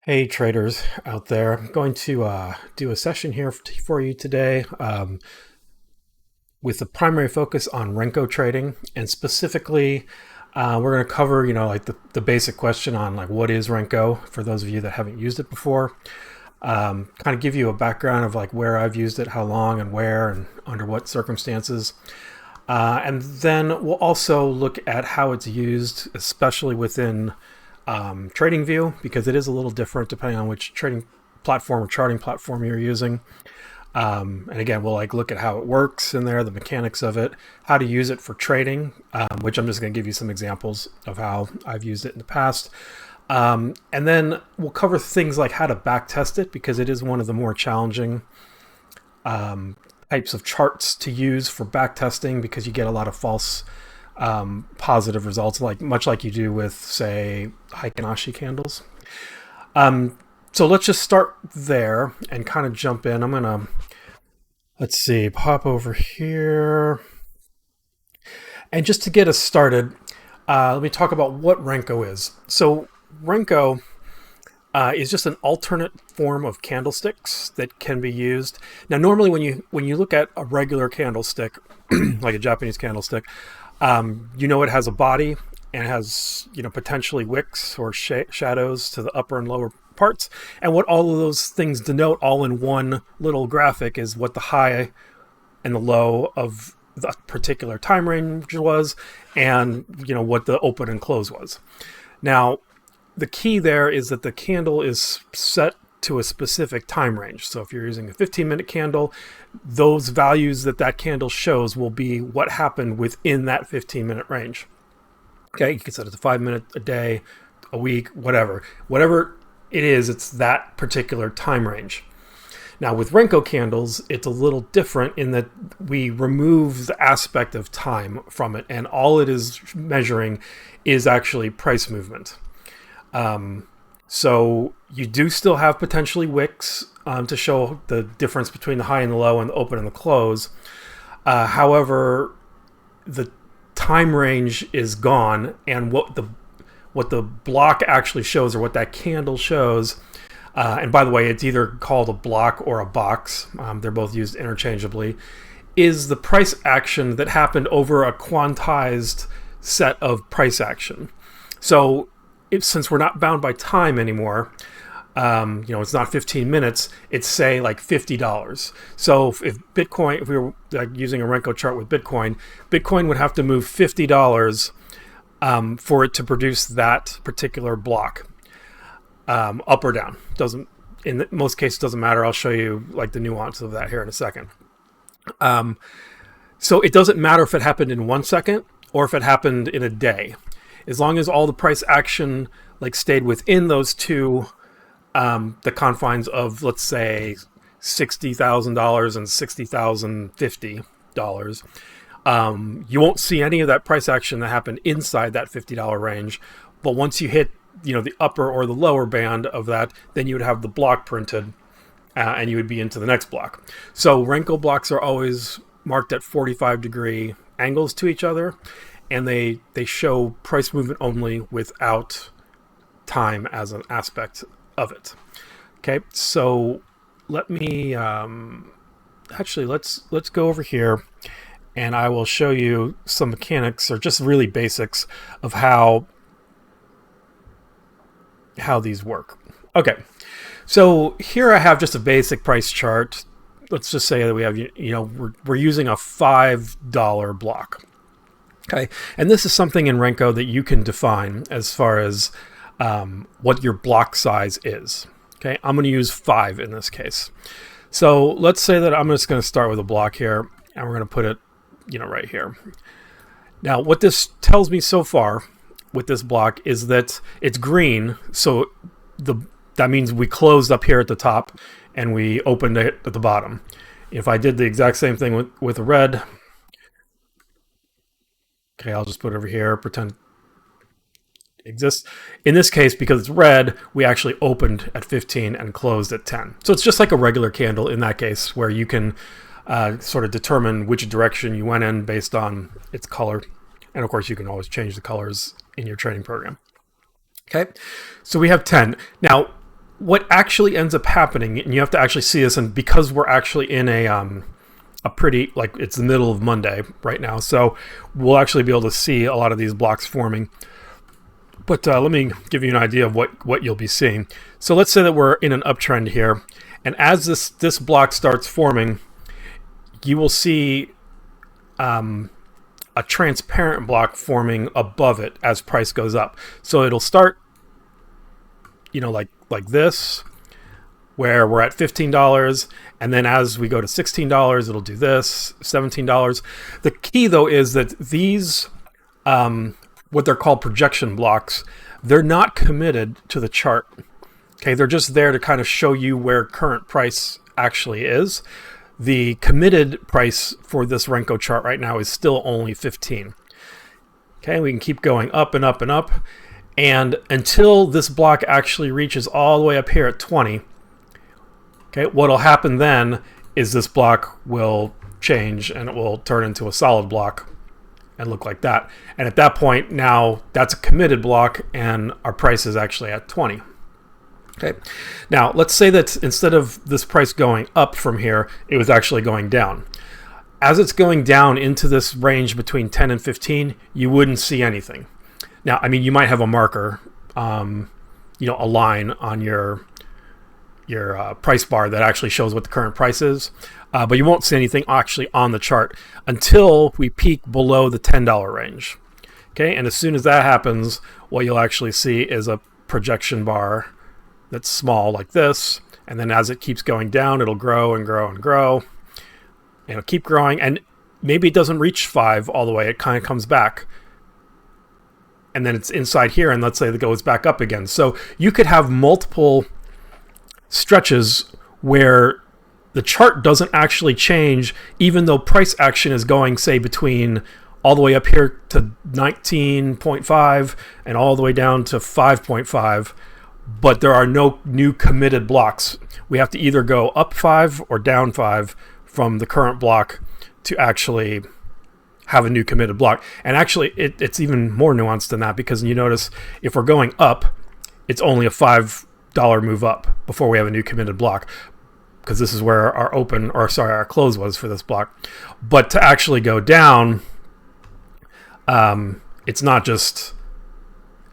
Hey traders out there, I'm going to do a session here for you today with the primary focus on Renko trading, and specifically we're going to cover like the basic question on like what is Renko for those of you that haven't used it before. Kind of give you a background of like where I've used it, how long and where and under what circumstances. And then we'll also look at how it's used, especially within TradingView, because it is a little different depending on which trading platform or charting platform you're using. And again, we'll like look at how it works in there, the mechanics of it, how to use it for trading, which I'm just going to give you some examples of how I've used it in the past. And then we'll cover things like how to back test it, because it is one of the more challenging types of charts to use for back testing, because you get a lot of false positive results, much like you do with, say, Heikin-Ashi candles. So let's just start there and kind of jump in. I'm gonna, let's see, pop over here. And just to get us started, let me talk about what Renko is. So Renko is just an alternate form of candlesticks that can be used. Now, normally when you look at a regular candlestick, like a Japanese candlestick, it has a body and it has potentially wicks or shadows to the upper and lower parts. And what all of those things denote all in one little graphic is what the high and the low of the particular time range was, and what the open and close was. Now, the key there is that the candle is set to a specific time range. So if you're using a 15-minute candle, those values that candle shows will be what happened within that 15-minute range. Okay, you can set it to 5 minutes, a day, a week, whatever it is, it's that particular time range. Now with Renko candles, it's a little different in that we remove the aspect of time from it, and all it is measuring is actually price movement. So you do still have potentially wicks to show the difference between the high and the low and the open and the close. However, the time range is gone, and what the block actually shows, or what that candle shows, and by the way, it's either called a block or a box, they're both used interchangeably, is the price action that happened over a quantized set of price action. So since we're not bound by time anymore, it's not 15 minutes, it's say like $50. So if we were using a Renko chart with Bitcoin would have to move $50 for it to produce that particular block, up or down. In most cases doesn't matter. I'll show you like the nuance of that here in a second. So it doesn't matter if it happened in 1 second or if it happened in a day. As long as all the price action like stayed within those two, the confines of, let's say, $60,000 and $60,050, you won't see any of that price action that happened inside that $50 range. But once you hit, the upper or the lower band of that, then you would have the block printed, and you would be into the next block. So Renko blocks are always marked at 45-degree angles to each other, and they show price movement only without time as an aspect of it. Okay, so let me actually let's go over here, and I will show you some mechanics, or just really basics of how these work. Okay, so here I have just a basic price chart. Let's just say that we have we're using a $5 block. Okay, and this is something in Renko that you can define as far as what your block size is. Okay, I'm going to use 5 in this case. So let's say that I'm just going to start with a block here, and we're going to put it, right here. Now, what this tells me so far with this block is that it's green, so that means we closed up here at the top and we opened it at the bottom. If I did the exact same thing with a red, okay, I'll just put it over here, pretend it exists. In this case, because it's red, we actually opened at 15 and closed at 10. So it's just like a regular candle in that case, where you can sort of determine which direction you went in based on its color. And of course, you can always change the colors in your trading program. Okay, so we have 10. Now, what actually ends up happening, and you have to actually see this, and because we're actually in a pretty, like, it's the middle of Monday right now, so we'll actually be able to see a lot of these blocks forming. But let me give you an idea of what you'll be seeing. So let's say that we're in an uptrend here, and as this block starts forming, you will see a transparent block forming above it as price goes up. So it'll start, like this, where we're at $15, and then as we go to $16, it'll do this, $17. The key, though, is that these, what they're called projection blocks, they're not committed to the chart. Okay, they're just there to kind of show you where current price actually is. The committed price for this Renko chart right now is still only 15. Okay, we can keep going up and up and up, and until this block actually reaches all the way up here at 20. Okay, what'll happen then is this block will change and it will turn into a solid block and look like that. And at that point, now that's a committed block and our price is actually at 20. Okay, now let's say that instead of this price going up from here, it was actually going down. As it's going down into this range between 10 and 15, you wouldn't see anything. Now, I mean, you might have a marker, a line on your price bar that actually shows what the current price is, but you won't see anything actually on the chart until we peak below the $10 range. Okay, and as soon as that happens, what you'll actually see is a projection bar that's small like this, and then as it keeps going down, it'll grow and grow and grow, and it'll keep growing, and maybe it doesn't reach 5 all the way, it kind of comes back, and then it's inside here, and let's say it goes back up again. So you could have multiple stretches where the chart doesn't actually change, even though price action is going, say, between all the way up here to 19.5 and all the way down to 5.5, but there are no new committed blocks. We have to either go up 5 or down 5 from the current block to actually have a new committed block. And actually, it's even more nuanced than that, because you notice if we're going up, it's only a $5 move up before we have a new committed block, because this is where our close was for this block. But to actually go down, it's not just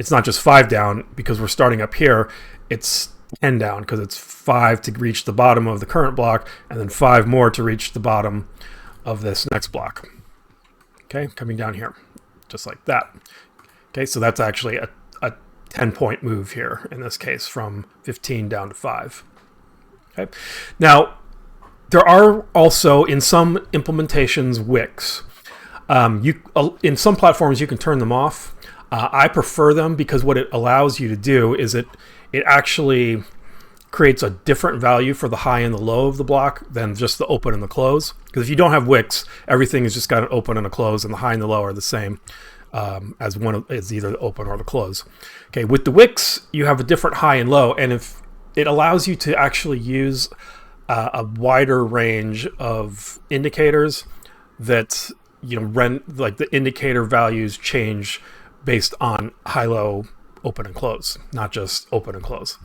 5 down because we're starting up here. It's 10 down because it's 5 to reach the bottom of the current block, and then 5 more to reach the bottom of this next block. Okay, coming down here, just like that. Okay, so that's actually a 10-point move here in this case, from 15 down to 5. Okay, now there are also in some implementations wicks. In some platforms you can turn them off. I prefer them because what it allows you to do is it actually creates a different value for the high and the low of the block than just the open and the close. Because if you don't have wicks, everything is just got an open and a close, and the high and the low are the same as one is either the open or the close. Okay, with the wicks, you have a different high and low, and if it allows you to actually use a wider range of indicators that like the indicator values change based on high, low, open, and close, not just open and close.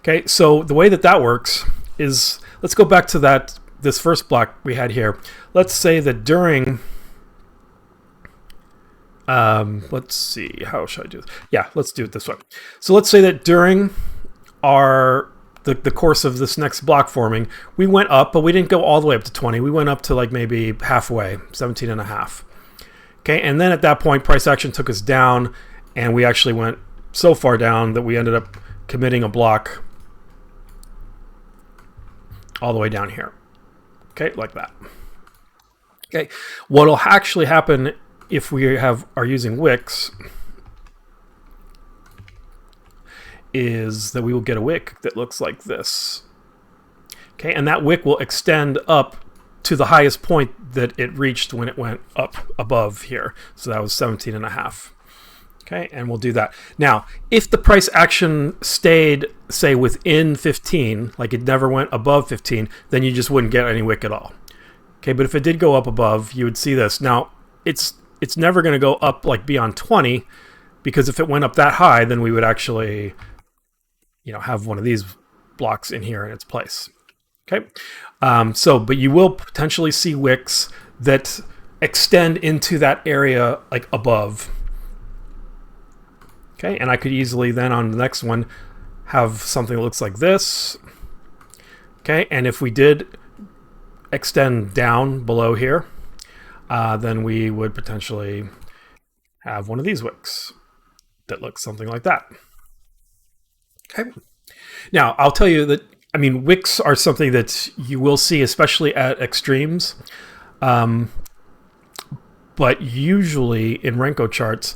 Okay, so the way that works is, let's go back to this first block we had here. Let's say that during, let's see, how should I do this? Yeah, let's do it this way. So let's say that during the course of this next block forming, we went up, but we didn't go all the way up to 20. We went up to like maybe halfway, 17.5. Okay, and then at that point, price action took us down, and we actually went so far down that we ended up committing a block all the way down here. Okay, like that. Okay, what will actually happen if we are using wicks is that we will get a wick that looks like this. Okay, and that wick will extend up to the highest point that it reached when it went up above here. So that was 17.5. Okay, and we'll do that. Now, if the price action stayed, say, within 15, like it never went above 15, then you just wouldn't get any wick at all. Okay, but if it did go up above, you would see this. Now, it's never going to go up like beyond 20, because if it went up that high, then we would actually, have one of these blocks in here in its place. Okay, but you will potentially see wicks that extend into that area like above. Okay, and I could easily then on the next one have something that looks like this. Okay, and if we did extend down below here, then we would potentially have one of these wicks that looks something like that. Okay, now I'll tell you that, I mean, wicks are something that you will see, especially at extremes. But usually in Renko charts,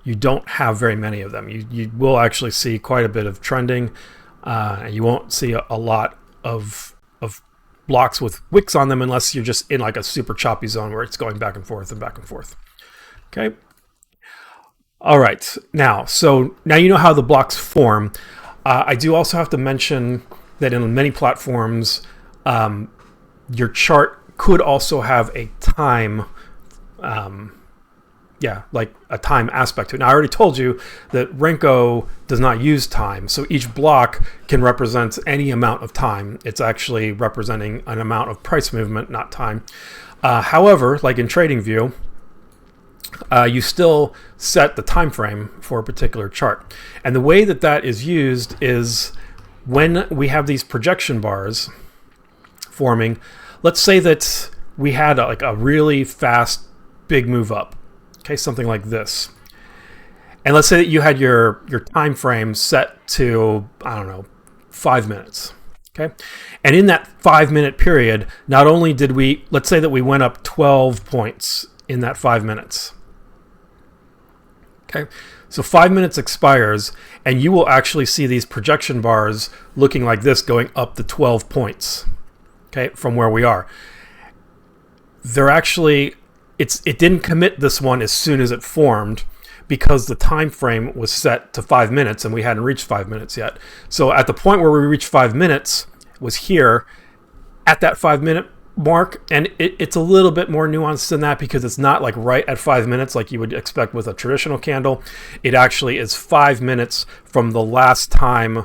you don't have very many of them. You will actually see quite a bit of trending, and you won't see a lot of blocks with wicks on them unless you're just in like a super choppy zone where it's going back and forth and back and forth. Okay. All right. Now you know how the blocks form. I do also have to mention that in many platforms, your chart could also have a time, like a time aspect to it. Now, I already told you that Renko does not use time, so each block can represent any amount of time. It's actually representing an amount of price movement, not time. However, like in TradingView, you still set the time frame for a particular chart. And the way that that is used is when we have these projection bars forming. Let's say that we had a really fast big move up, okay, something like this. And let's say that you had your time frame set to, I don't know, 5 minutes. Okay, and in that 5 minute period, not only did let's say that we went up 12 points in that 5 minutes. Okay, so 5 minutes expires, and you will actually see these projection bars looking like this, going up to 12 points. Okay, from where we are. They're actually, it didn't commit this one as soon as it formed because the time frame was set to 5 minutes and we hadn't reached 5 minutes yet. So at the point where we reached 5 minutes was here at that 5 minute mark, and it's a little bit more nuanced than that because it's not like right at 5 minutes like you would expect with a traditional candle. It actually is 5 minutes from the last time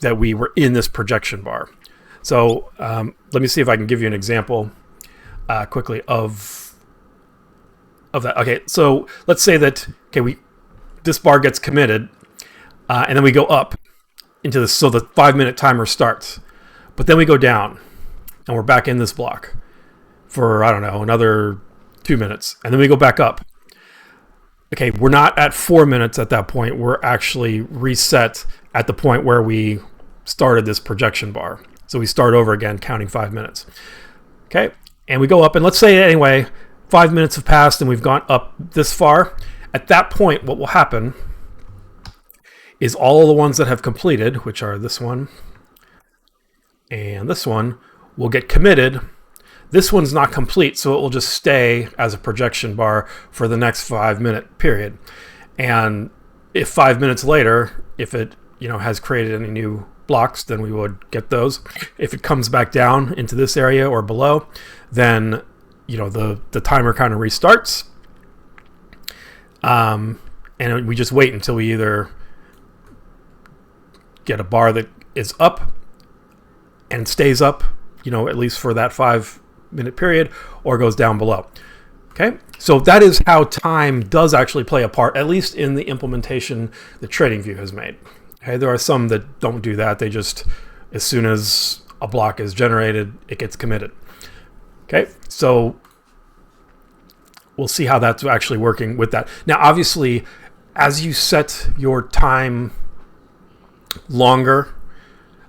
that we were in this projection bar. So let me see if I can give you an example quickly of that. Okay, so let's say that this bar gets committed, and then we go up into this. So the 5 minute timer starts, but then we go down, and we're back in this block for, I don't know, another 2 minutes, and then we go back up. Okay, we're not at 4 minutes at that point. We're actually reset at the point where we started this projection bar. So we start over again, counting 5 minutes. Okay, and we go up, and let's say anyway, 5 minutes have passed and we've gone up this far. At that point, what will happen is all of the ones that have completed, which are this one and this one, will get committed. This one's not complete, so it will just stay as a projection bar for the next 5 minute period. And if 5 minutes later, if it has created any new blocks, then we would get those. If it comes back down into this area or below, then the timer kind of restarts, and we just wait until we either get a bar that is up and stays up, at least for that 5 minute period, or goes down below. Okay, so that is how time does actually play a part, at least in the implementation that TradingView has made. Okay, there are some that don't do that. They just, as soon as a block is generated, it gets committed. Okay, so we'll see how that's actually working with that. Now, obviously, as you set your time longer,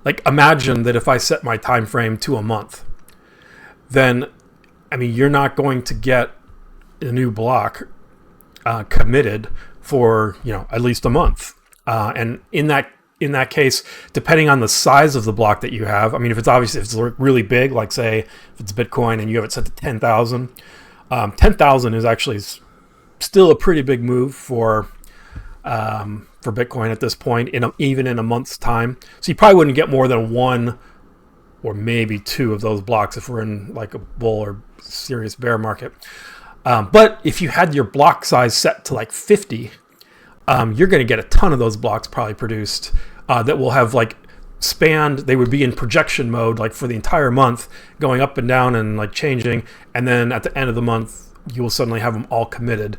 like imagine that if I set my time frame to a month, then, you're not going to get a new block committed for, at least a month. And in that case, depending on the size of the block that you have, if it's really big, like say if it's Bitcoin and you have it set to 10,000, 10,000 is actually still a pretty big move for Bitcoin at this point, even in a month's time. So you probably wouldn't get more than one or maybe two of those blocks if we're in like a bull or serious bear market. But if you had your block size set to like 50, you're going to get a ton of those blocks probably produced that will have like spanned, they would be in projection mode, like for the entire month, going up and down and like changing. And then at the end of the month, you will suddenly have them all committed.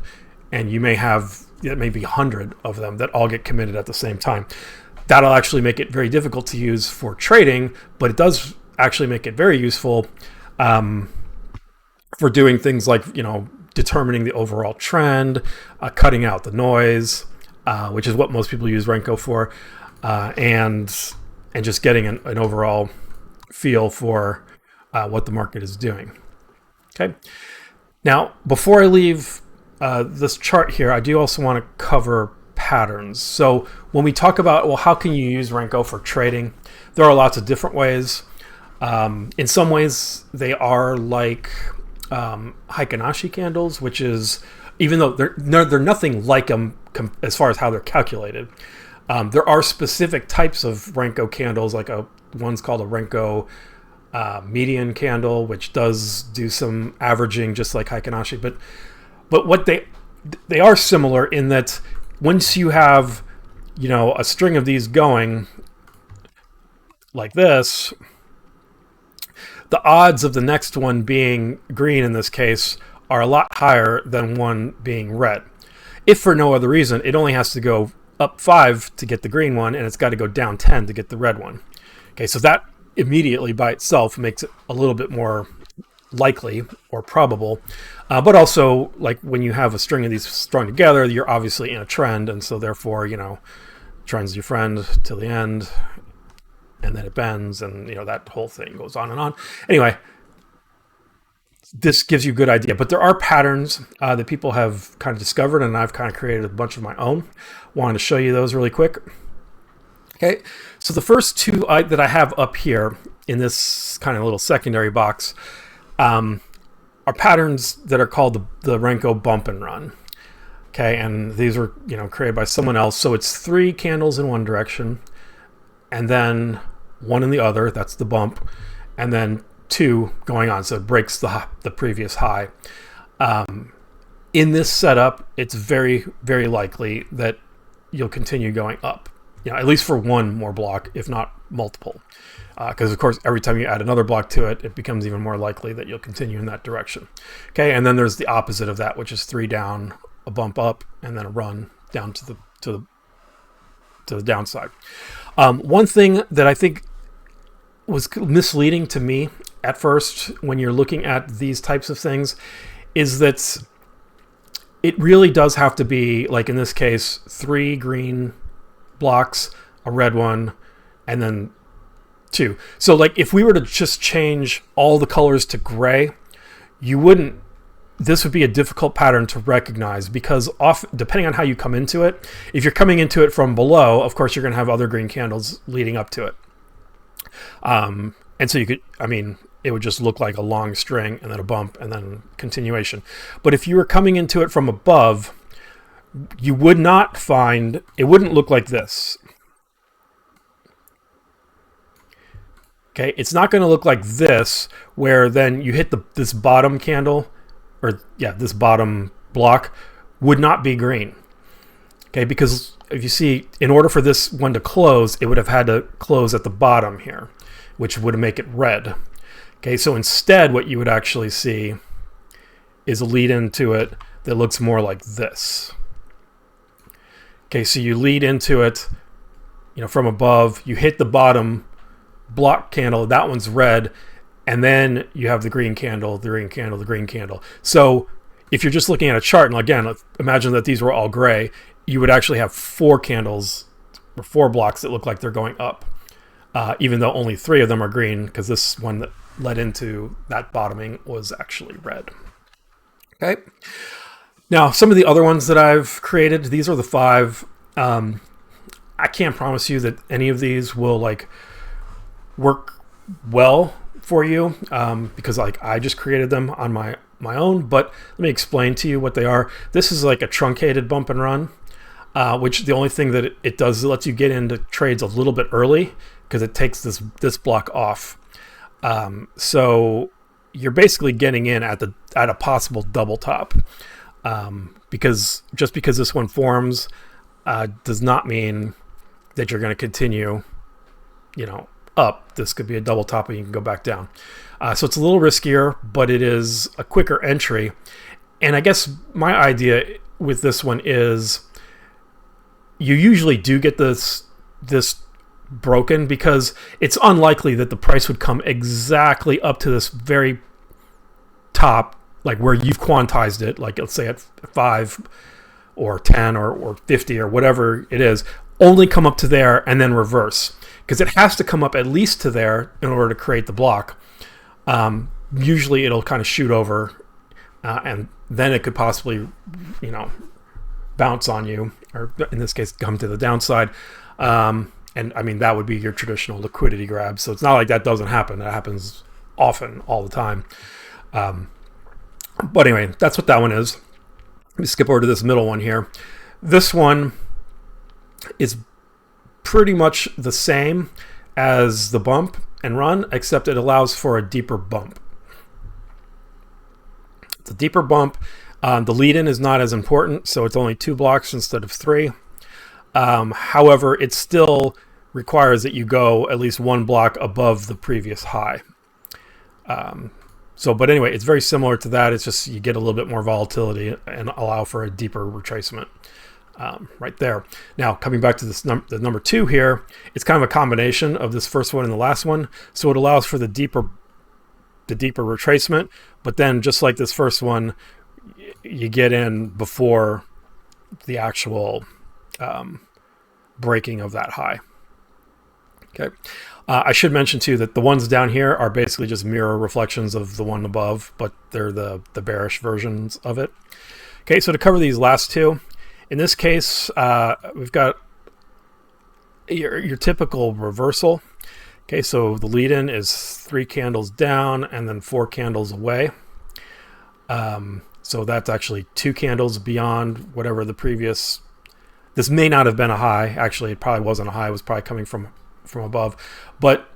And you may have, it may be 100 of them that all get committed at the same time. That'll actually make it very difficult to use for trading, but it does actually make it very useful for doing things like, determining the overall trend, cutting out the noise, which is what most people use Renko for, and just getting an overall feel for what the market is doing. Okay. Now, before I leave this chart here, I do also want to cover patterns. So when we talk about, well, how can you use Renko for trading? There are lots of different ways. In some ways, they are like Heikin-Ashi candles, which is, even though they're nothing like them as far as how they're calculated. There are specific types of Renko candles, like one's called a Renko median candle, which does do some averaging just like Heikin-Ashi. But what they are similar in that once you have, a string of these going like this, the odds of the next one being green in this case are a lot higher than one being red. If for no other reason, it only has to go up 5 to get the green one, and it's got to go down 10 to get the red one. Okay, so that immediately by itself makes it a little bit more likely or probable. But also, like when you have a string of these strung together, you're obviously in a trend, and so therefore, trend's your friend till the end, and then it bends, and that whole thing goes on and on. Anyway, this gives you a good idea. But there are patterns that people have kind of discovered, and I've kind of created a bunch of my own. Wanted to show you those really quick. Okay, so the first two that I have up here in this kind of little secondary box are patterns that are called the Renko bump and run. Okay, and these were created by someone else. So it's 3 candles in one direction, and then 1 in the other. That's the bump, and then 2 going on. So it breaks the previous high. In this setup, it's very, very likely that you'll continue going up. At least for one more block, if not multiple. Because, of course, every time you add another block to it, it becomes even more likely that you'll continue in that direction. Okay, and then there's the opposite of that, which is 3 down, a bump up, and then a run down to the downside. One thing that I think was misleading to me at first when you're looking at these types of things is that it really does have to be, like in this case, 3 green blocks, a red one, and then 2. So like if we were to just change all the colors to gray, this would be a difficult pattern to recognize, because depending on how you come into it, if you're coming into it from below, of course you're going to have other green candles leading up to it. And so it would just look like a long string and then a bump and then continuation. But if you were coming into it from above, you would not find, it wouldn't look like this. Okay, it's not going to look like this, where then you hit this bottom candle, this bottom block would not be green. Okay, because if you see, in order for this one to close, it would have had to close at the bottom here, which would make it red. Okay, so instead what you would actually see is a lead into it that looks more like this. Okay, so you lead into it, from above, you hit the bottom block candle, that one's red, and then you have the green candle, the green candle, the green candle. So if you're just looking at a chart, and again, imagine that these were all gray, you would actually have 4 candles or 4 blocks that look like they're going up, even though only 3 of them are green, because this one that led into that bottoming was actually red. Okay. Now, some of the other ones that I've created, these are the 5. I can't promise you that any of these will work well for you, because I just created them on my own. But let me explain to you what they are. This is like a truncated bump and run, which the only thing that it does is it lets you get into trades a little bit early, because it takes this block off. So you're basically getting in at a possible double top. Because just because this one forms does not mean that you're going to continue up, this could be a double top and you can go back down. So it's a little riskier, but it is a quicker entry. And I guess my idea with this one is you usually do get this broken because it's unlikely that the price would come exactly up to this very top, like where you've quantized it, like let's say at 5 or 10 or 50 or whatever it is, only come up to there and then reverse, because it has to come up at least to there in order to create the block. Usually it'll kind of shoot over and then it could possibly bounce on you, or in this case come to the downside. And I mean, that would be your traditional liquidity grab. So it's not like that doesn't happen. That happens often, all the time. But anyway, that's what that one is. Let me skip over to this middle one here. This one is pretty much the same as the bump and run, except it allows for a deeper bump. The deeper bump, the lead-in is not as important, so it's only 2 blocks instead of 3. However, it still requires that you go at least 1 block above the previous high. But anyway, it's very similar to that. It's just you get a little bit more volatility and allow for a deeper retracement right there. Now, coming back to this the number 2 here, it's kind of a combination of this first one and the last one. So it allows for the deeper retracement, but then just like this first one, you get in before the actual breaking of that high. Okay. I should mention too that the ones down here are basically just mirror reflections of the one above, but they're the bearish versions of it. Okay, so to cover these last two, in this case, we've got your typical reversal. Okay, so the lead-in is 3 candles down and then 4 candles away. So that's actually 2 candles beyond whatever the previous. This may not have been a high. Actually, it probably wasn't a high. It was probably coming from above. But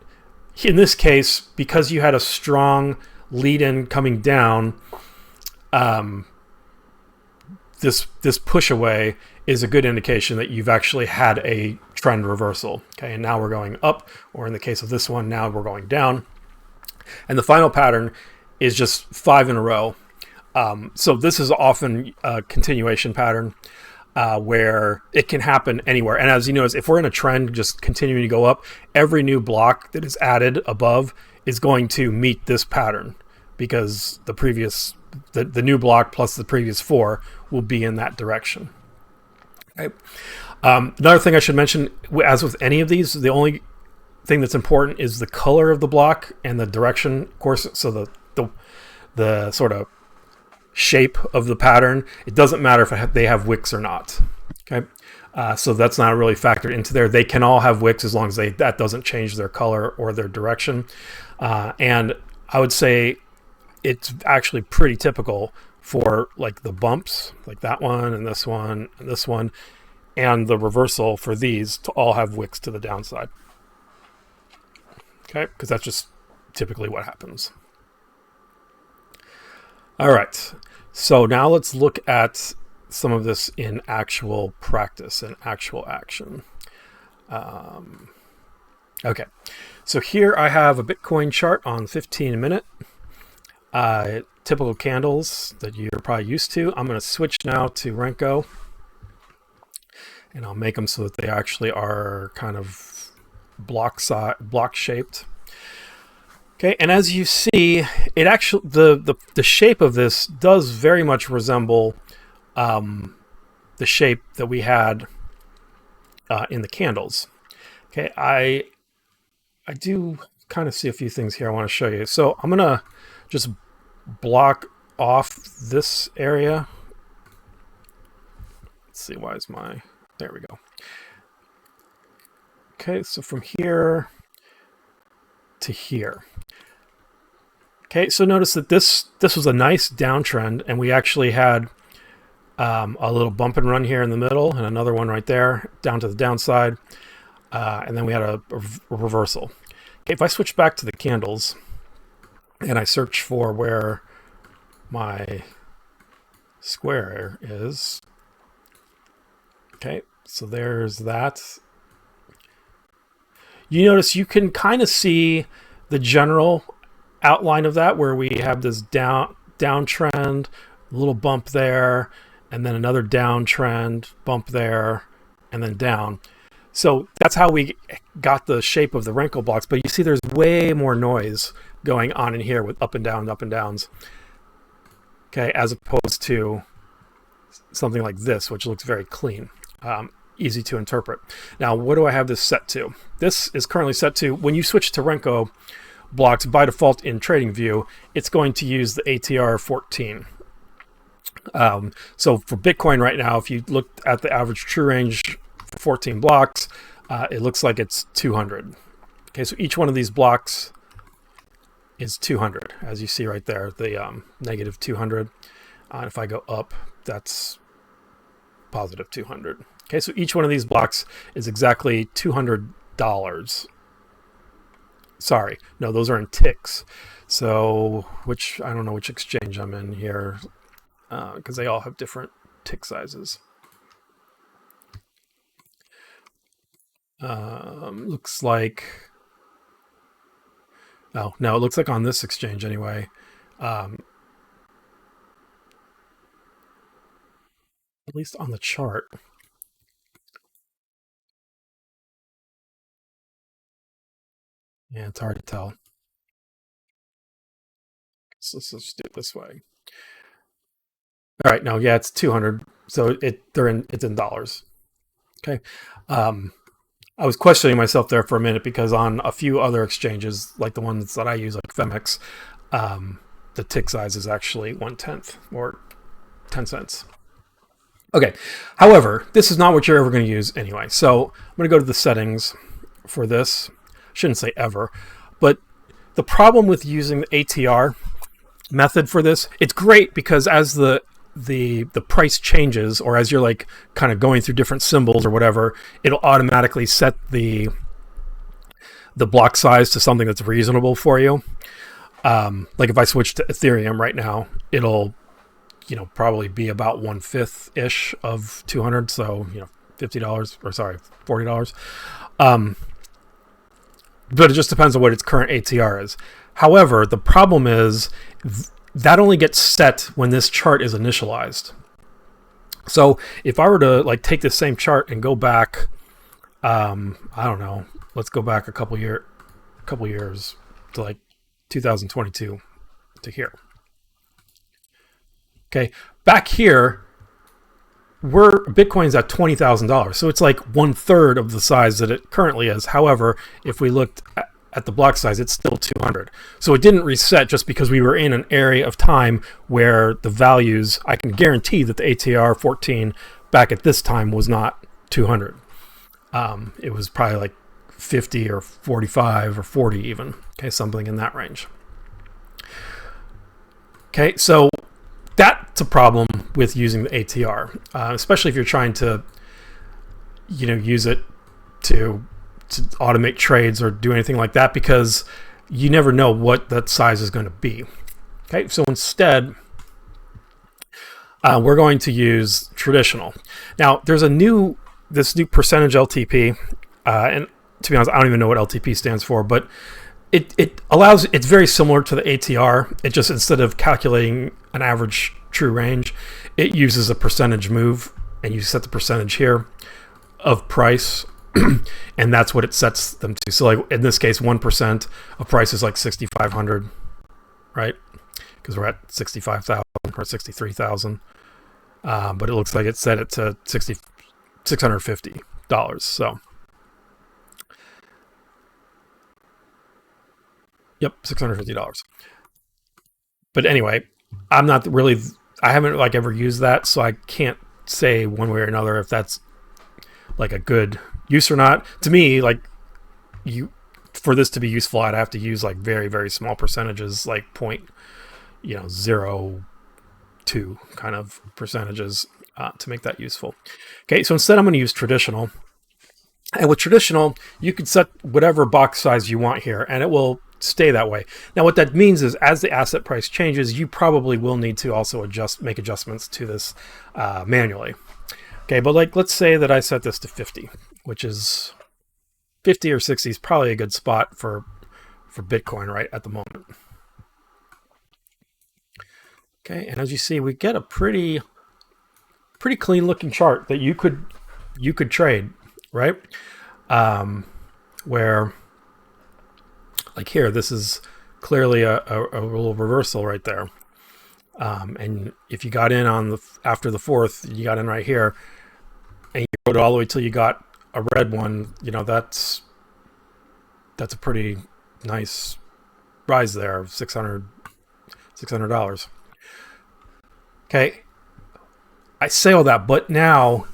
in this case, because you had a strong lead-in coming down, this push away is a good indication that you've actually had a trend reversal. Okay, and now we're going up, or in the case of this one, now we're going down. And the final pattern is just 5 in a row. So this is often a continuation pattern where it can happen anywhere. And as you notice, if we're in a trend just continuing to go up, every new block that is added above is going to meet this pattern, because the previous, the new block plus the previous 4 will be in that direction. Okay. Another thing I should mention, as with any of these, the only thing that's important is the color of the block and the direction, of course. So the sort of shape of the pattern, it doesn't matter if they have wicks or not. Okay, so that's not really factored into there. They can all have wicks as long as that doesn't change their color or their direction. And I would say it's actually pretty typical for like the bumps, like that one and this one and this one, and the reversal for these to all have wicks to the downside. Okay, because that's just typically what happens. All right, so now let's look at some of this in actual practice and actual action. Okay, so here I have a Bitcoin chart on 15-minute. Typical candles that you're probably used to. I'm going to switch now to Renko, and I'll make them so that they actually are kind of block shaped. Okay, and as you see, it actually the shape of this does very much resemble the shape that we had in the candles. Okay, I do kind of see a few things here I want to show you. So I'm gonna just block off this area. Let's see, why is there we go. Okay, so from here to here. Okay, so notice that this was a nice downtrend, and we actually had a little bump and run here in the middle and another one right there down to the downside, and then we had a reversal. Okay, if I switch back to the candles and I search for where my square is, okay, so there's that. you notice you can kind of see the general outline of that, where we have this downtrend, a little bump there, and then another downtrend, bump there, and then down. So that's how we got the shape of the Renko blocks. But you see there's way more noise going on in here with up and downs, okay, as opposed to something like this, which looks very clean, easy to interpret. Now, what do I have this set to? This is currently set to, when you switch to Renko blocks, by default in TradingView, it's going to use the ATR 14. So for Bitcoin right now, if you look at the average true range, 14 blocks, it looks like it's 200. Okay, so each one of these blocks is 200, as you see right there, the negative 200. If I go up, that's positive 200. Okay, so each one of these blocks is exactly $200. Sorry, no, those are in ticks. So I don't know which exchange I'm in here, because they all have different tick sizes. Looks like, oh no, it looks like on this exchange anyway, at least on the chart, yeah, it's hard to tell. So let's just do it this way. All right, now, yeah, it's 200. So it's in dollars. Okay. I was questioning myself there for a minute, because on a few other exchanges, like the ones that I use, like Femex, the tick size is actually 1/10 or 10 cents. Okay. However, this is not what you're ever going to use anyway. So I'm going to go to the settings for this. Shouldn't say ever, but the problem with using the ATR method for this, it's great because as the price changes, or as you're like kind of going through different symbols or whatever, it'll automatically set the block size to something that's reasonable for you. Like if I switch to Ethereum right now, it'll, probably be about 1/5 ish of 200. So, $50, or sorry, $40. But it just depends on what its current ATR is. However, the problem is that only gets set when this chart is initialized. So if I were to take the same chart and go back, I don't know, let's go back a couple years to 2022 to here. Okay, back here, Bitcoin's at $20,000, so it's like 1/3 of the size that it currently is. However, if we looked at the block size, it's still 200. So it didn't reset just because we were in an area of time where the values, I can guarantee that the ATR 14 back at this time was not 200. It was probably like 50 or 45 or 40 even. Okay, something in that range. Okay, so that's a problem with using the ATR, especially if you're trying to, use it to automate trades or do anything like that, because you never know what that size is going to be. Okay, so instead, we're going to use traditional. Now, there's this new percentage LTP, and to be honest, I don't even know what LTP stands for, but it's very similar to the ATR. It just, instead of calculating an average true range, it uses a percentage move, and you set the percentage here of price, and that's what it sets them to. So like in this case, 1% of price is like 6,500, right? Because we're at 65,000 or 63,000, but it looks like it set it to $650. So yep, $650. But anyway, I haven't ever used that, so I can't say one way or another if that's like a good use or not. To me, for this to be useful, I'd have to use very, very small percentages, like 0.02 kind of percentages to make that useful. Okay, so instead I'm going to use traditional. And with traditional, you can set whatever box size you want here, and it will stay that way. Now, what that means is, as the asset price changes, you probably will need to also make adjustments to this manually. Okay, but let's say that I set this to 50, which is 50 or 60 is probably a good spot for Bitcoin right at the moment. Okay, and as you see, we get a pretty clean looking chart that you could trade, right? Where, like here, this is clearly a little reversal right there. And if you got in on after the 4th, you got in right here, and you rode all the way till you got a red one, that's a pretty nice rise there of $600. Okay, I say all that, but now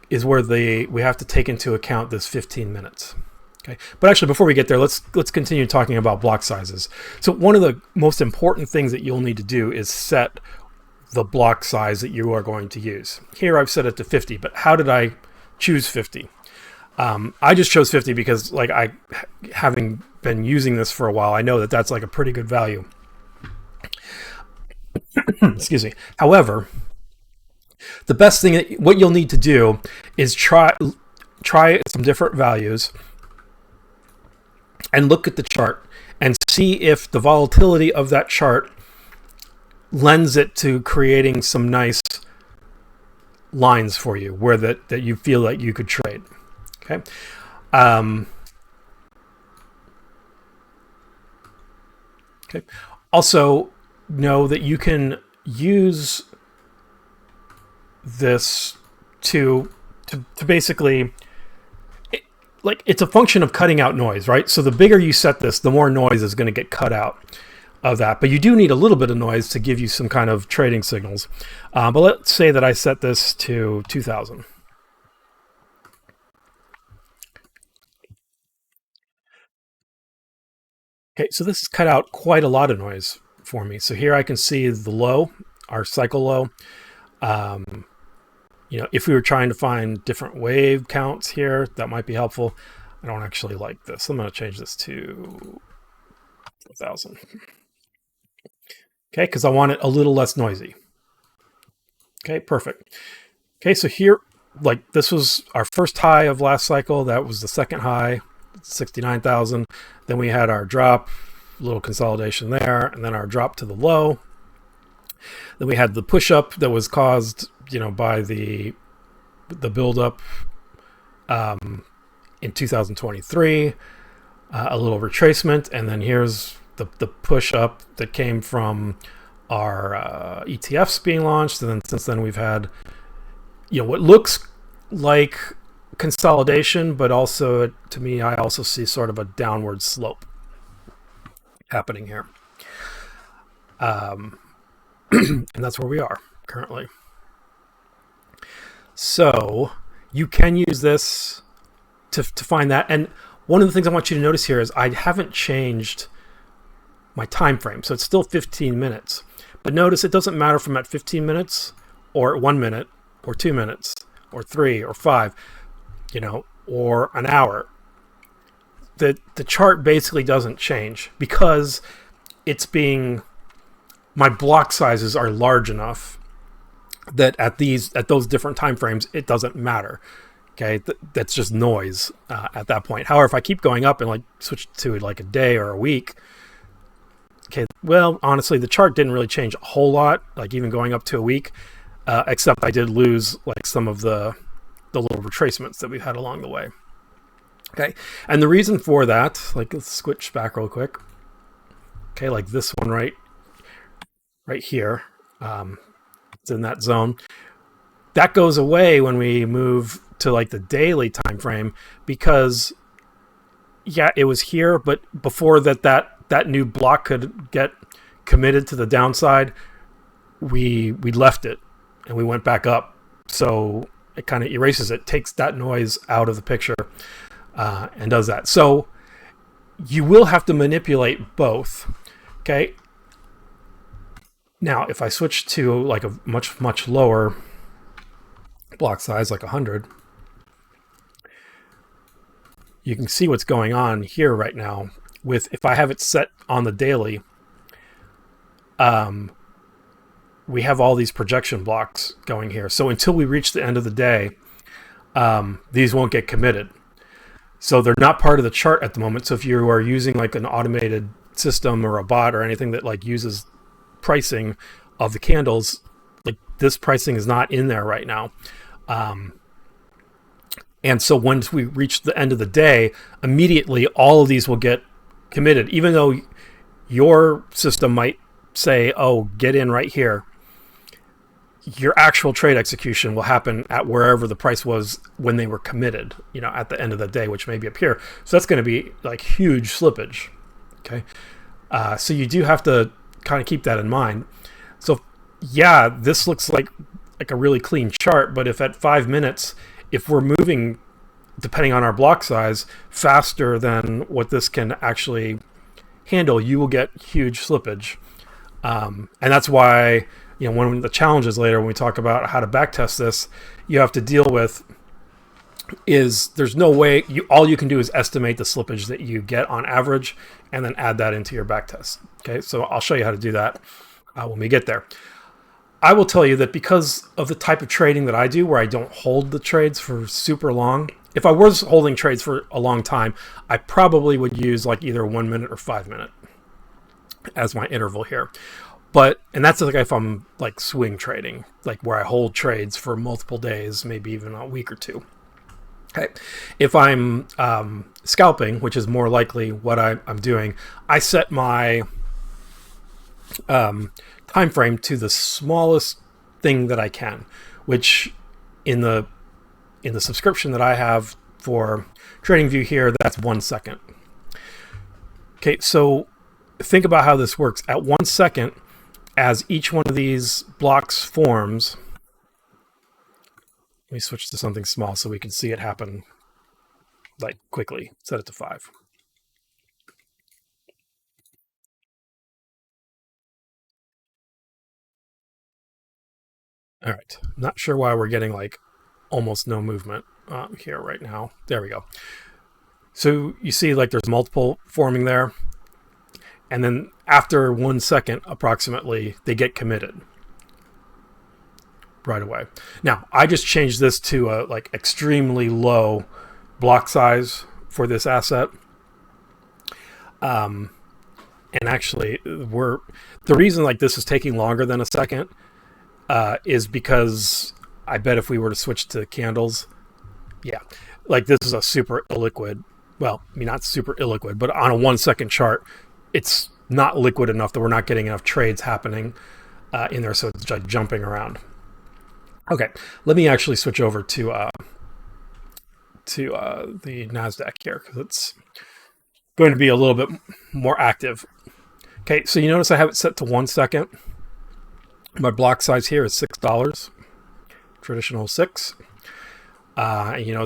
is where we have to take into account this 15 minutes. Okay, but actually, before we get there, let's continue talking about block sizes. So one of the most important things that you'll need to do is set the block size that you are going to use. Here I've set it to 50, but how did I choose 50? I just chose 50 because, like, having been using this for a while, I know that that's like a pretty good value. Excuse me. However, the best thing, what you'll need to do is try some different values and look at the chart and see if the volatility of that chart lends it to creating some nice lines for you where that you feel like you could trade. Okay. Okay. Also, know that you can use this to basically, it's a function of cutting out noise, right? So the bigger you set this, the more noise is going to get cut out of that. But you do need a little bit of noise to give you some kind of trading signals. But let's say that I set this to 2000. Okay, so this has cut out quite a lot of noise for me. So here I can see the low, our cycle low. If we were trying to find different wave counts here, that might be helpful. I don't actually like this. I'm going to change this to 1000. Okay, because I want it a little less noisy. Okay, perfect. Okay, so here, like, this was our first high of last cycle. That was the second high, 69,000. Then we had our drop, little consolidation there, and then our drop to the low. Then we had the push up that was caused, by the build up in 2023, a little retracement, and then here's the push up that came from our ETFs being launched, and then since then we've had what looks like consolidation, but also, to me, I also see sort of a downward slope happening here. And that's where we are currently. So you can use this to find that. And one of the things I want you to notice here is I haven't changed my time frame. So it's still 15 minutes. But notice it doesn't matter from at 15 minutes or 1 minute or 2 minutes or 3 or 5, or an hour. The chart basically doesn't change because my block sizes are large enough that at those different time frames, it doesn't matter. Okay, that's just noise at that point. However, if I keep going up and switch to like a day or a week, okay, well, honestly, the chart didn't really change a whole lot, like even going up to a week, except I did lose like some of the little retracements that we've had along the way. Okay, and the reason for that, let's switch back real quick. Okay, like this one right here, it's in that zone. That goes away when we move to like the daily time frame because, yeah, it was here, but before that new block could get committed to the downside, we left it and we went back up. So it kind of erases it, takes that noise out of the picture, and does that. So you will have to manipulate both. Okay. Now, if I switch to like a much, much lower block size, like 100, you can see what's going on here right now with, if I have it set on the daily, we have all these projection blocks going here. So until we reach the end of the day, these won't get committed. So they're not part of the chart at the moment. So if you are using like an automated system or a bot or anything that like uses pricing of the candles, like this pricing is not in there right now. And so once we reach the end of the day, immediately all of these will get committed, even though your system might say, oh, get in right here. Your actual trade execution will happen at wherever the price was when they were committed, at the end of the day, which may be up here. So that's going to be like huge slippage. Okay. So you do have to kind of keep that in mind. So yeah, this looks like a really clean chart, but if at 5 minutes, if we're moving, depending on our block size, faster than what this can actually handle, you will get huge slippage. And that's why, one of the challenges later when we talk about how to backtest this, you have to deal with is there's no way, all you can do is estimate the slippage that you get on average and then add that into your backtest. Okay, so I'll show you how to do that when we get there. I will tell you that because of the type of trading that I do, where I don't hold the trades for super long, if I was holding trades for a long time, I probably would use like either 1 minute or 5 minute as my interval here. And that's like if I'm like swing trading, like where I hold trades for multiple days, maybe even a week or two. Okay. If I'm scalping, which is more likely what I'm doing, I set my time frame to the smallest thing that I can, which in the subscription that I have for TradingView here, that's 1 second. Okay, so think about how this works. At 1 second, as each one of these blocks forms, let me switch to something small so we can see it happen like quickly. Set it to 5. All right, not sure why we're getting like almost no movement here right now. There we go. So you see like there's multiple forming there. And then after 1 second, approximately, they get committed right away. Now, I just changed this to a like extremely low block size for this asset. And actually, the reason like this is taking longer than a second is because I bet if we were to switch to candles, yeah, like this is a super illiquid. Well, I mean, not super illiquid, but on a 1 second chart, it's not liquid enough that we're not getting enough trades happening in there, so it's like jumping around. Okay, let me actually switch over to the Nasdaq here because it's going to be a little bit more active. Okay, so you notice I have it set to 1 second. My block size here is $6, traditional 6. In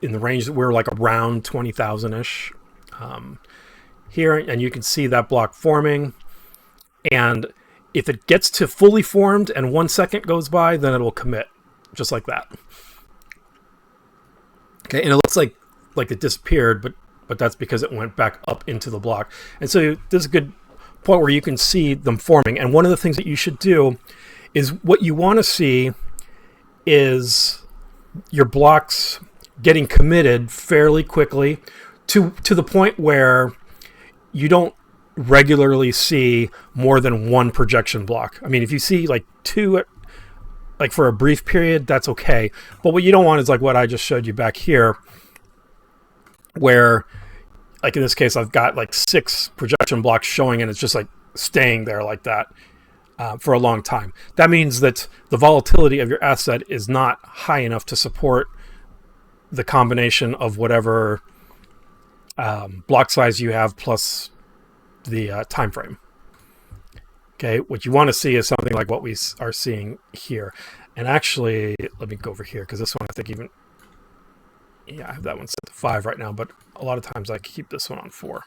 the range that we're like around 20,000-ish. Here, and you can see that block forming, and if it gets to fully formed and 1 second goes by, then it will commit just like that. Okay, and it looks like it disappeared, but that's because it went back up into the block. And so this is a good point where you can see them forming. And one of the things that you should do is what you want to see is your blocks getting committed fairly quickly to the point where you don't regularly see more than one projection block. I mean, if you see like 2, like for a brief period, that's okay. But what you don't want is like what I just showed you back here, where like in this case, I've got like 6 projection blocks showing and it's just like staying there like that for a long time. That means that the volatility of your asset is not high enough to support the combination of whatever block size you have plus the time frame. Okay, what you want to see is something like what we are seeing here. And actually, let me go over here because this one I think even, yeah, I have that one set to 5 right now, but a lot of times I keep this one on 4.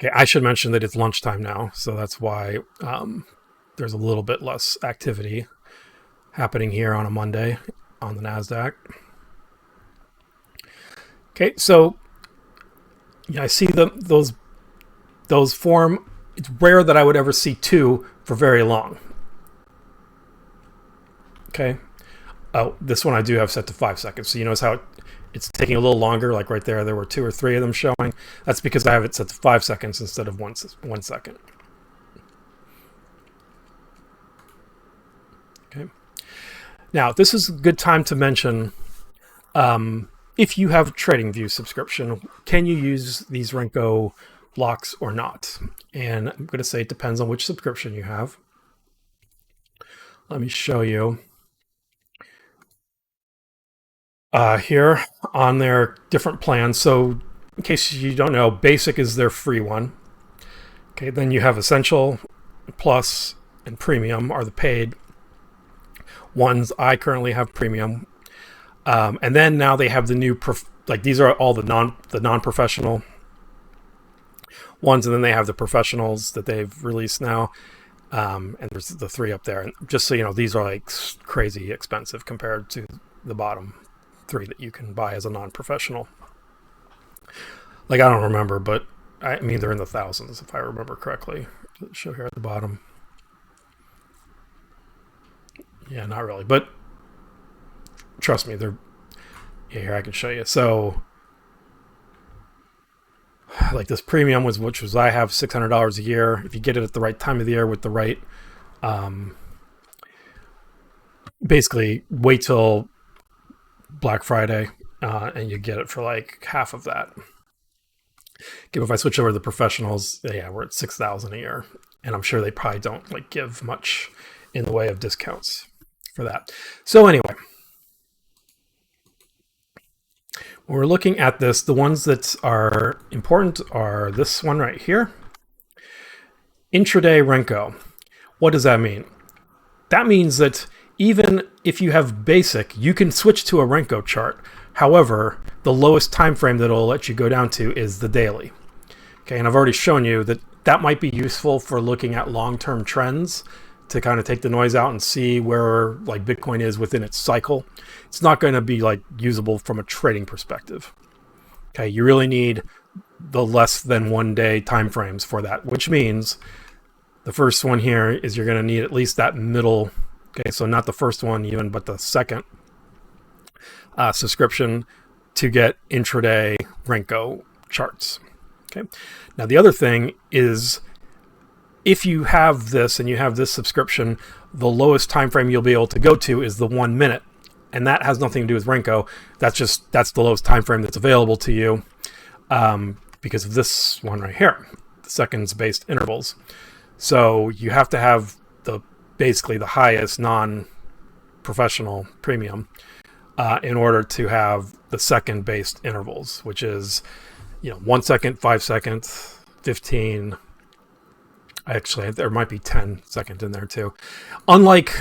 Okay, I should mention that it's lunchtime now, so that's why there's a little bit less activity happening here on a Monday on the Nasdaq. Okay, so yeah, I see those form. It's rare that I would ever see 2 for very long. Okay. Oh, this one I do have set to 5 seconds. So you notice how it's taking a little longer. Like right there were 2 or 3 of them showing. That's because I have it set to 5 seconds instead of 1 second. Okay. Now, this is a good time to mention, if you have a TradingView subscription, can you use these Renko blocks or not? And I'm going to say it depends on which subscription you have. Let me show you. Here on their different plans. So in case you don't know, Basic is their free one. Okay, then you have Essential, Plus, and Premium are the paid ones. I currently have Premium. And then now they have the new, like these are all the non-professional ones, and then they have the professionals that they've released now. And there's the 3 up there. And just so you know, these are like crazy expensive compared to the bottom 3 that you can buy as a non-professional. Like, I don't remember, but I mean, they're in the thousands if I remember correctly. Show here at the bottom. Yeah, not really, but trust me, they're, yeah, here I can show you. So like this Premium which was I have $600 a year. If you get it at the right time of the year with the right, basically wait till Black Friday, and you get it for like half of that. Okay, if I switch over to the professionals, yeah, we're at $6,000 a year, and I'm sure they probably don't like give much in the way of discounts for that. So anyway, when we're looking at this, the ones that are important are this one right here, Intraday Renko. What does that mean? That means that even if you have Basic, you can switch to a Renko chart. However, the lowest time frame that it'll let you go down to is the daily. Okay, and I've already shown you that that might be useful for looking at long-term trends to kind of take the noise out and see where like Bitcoin is within its cycle. It's not going to be like usable from a trading perspective. Okay, you really need the less than 1 day time frames for that, which means the first one here is you're going to need at least that middle. Okay, so not the first one even, but the second subscription to get intraday Renko charts. Okay, now the other thing is, if you have this and you have this subscription, the lowest time frame you'll be able to go to is the 1 minute, and that has nothing to do with Renko. That's the lowest time frame that's available to you, because of this one right here, the seconds-based intervals. So you have to have basically the highest non-professional Premium in order to have the second-based intervals, which is 1 second, 5 seconds, 15. Actually, there might be 10 seconds in there too. Unlike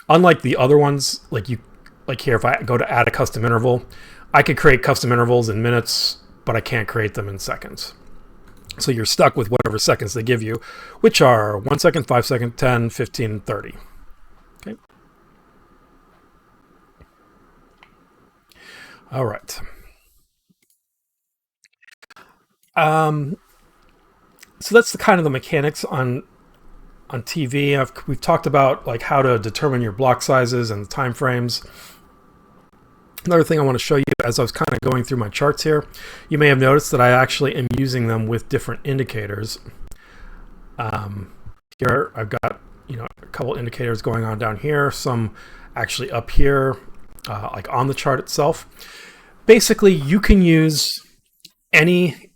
the other ones, like here, if I go to add a custom interval, I could create custom intervals in minutes, but I can't create them in seconds. So you're stuck with whatever seconds they give you, which are 1 second, 5 seconds, 10, 15, 30. Okay. All right. So that's the kind of the mechanics on TV. We've talked about like how to determine your block sizes and the time frames. Another thing I want to show you, as I was kind of going through my charts here, you may have noticed that I actually am using them with different indicators. Here I've got a couple indicators going on down here, some actually up here, like on the chart itself. Basically, you can use any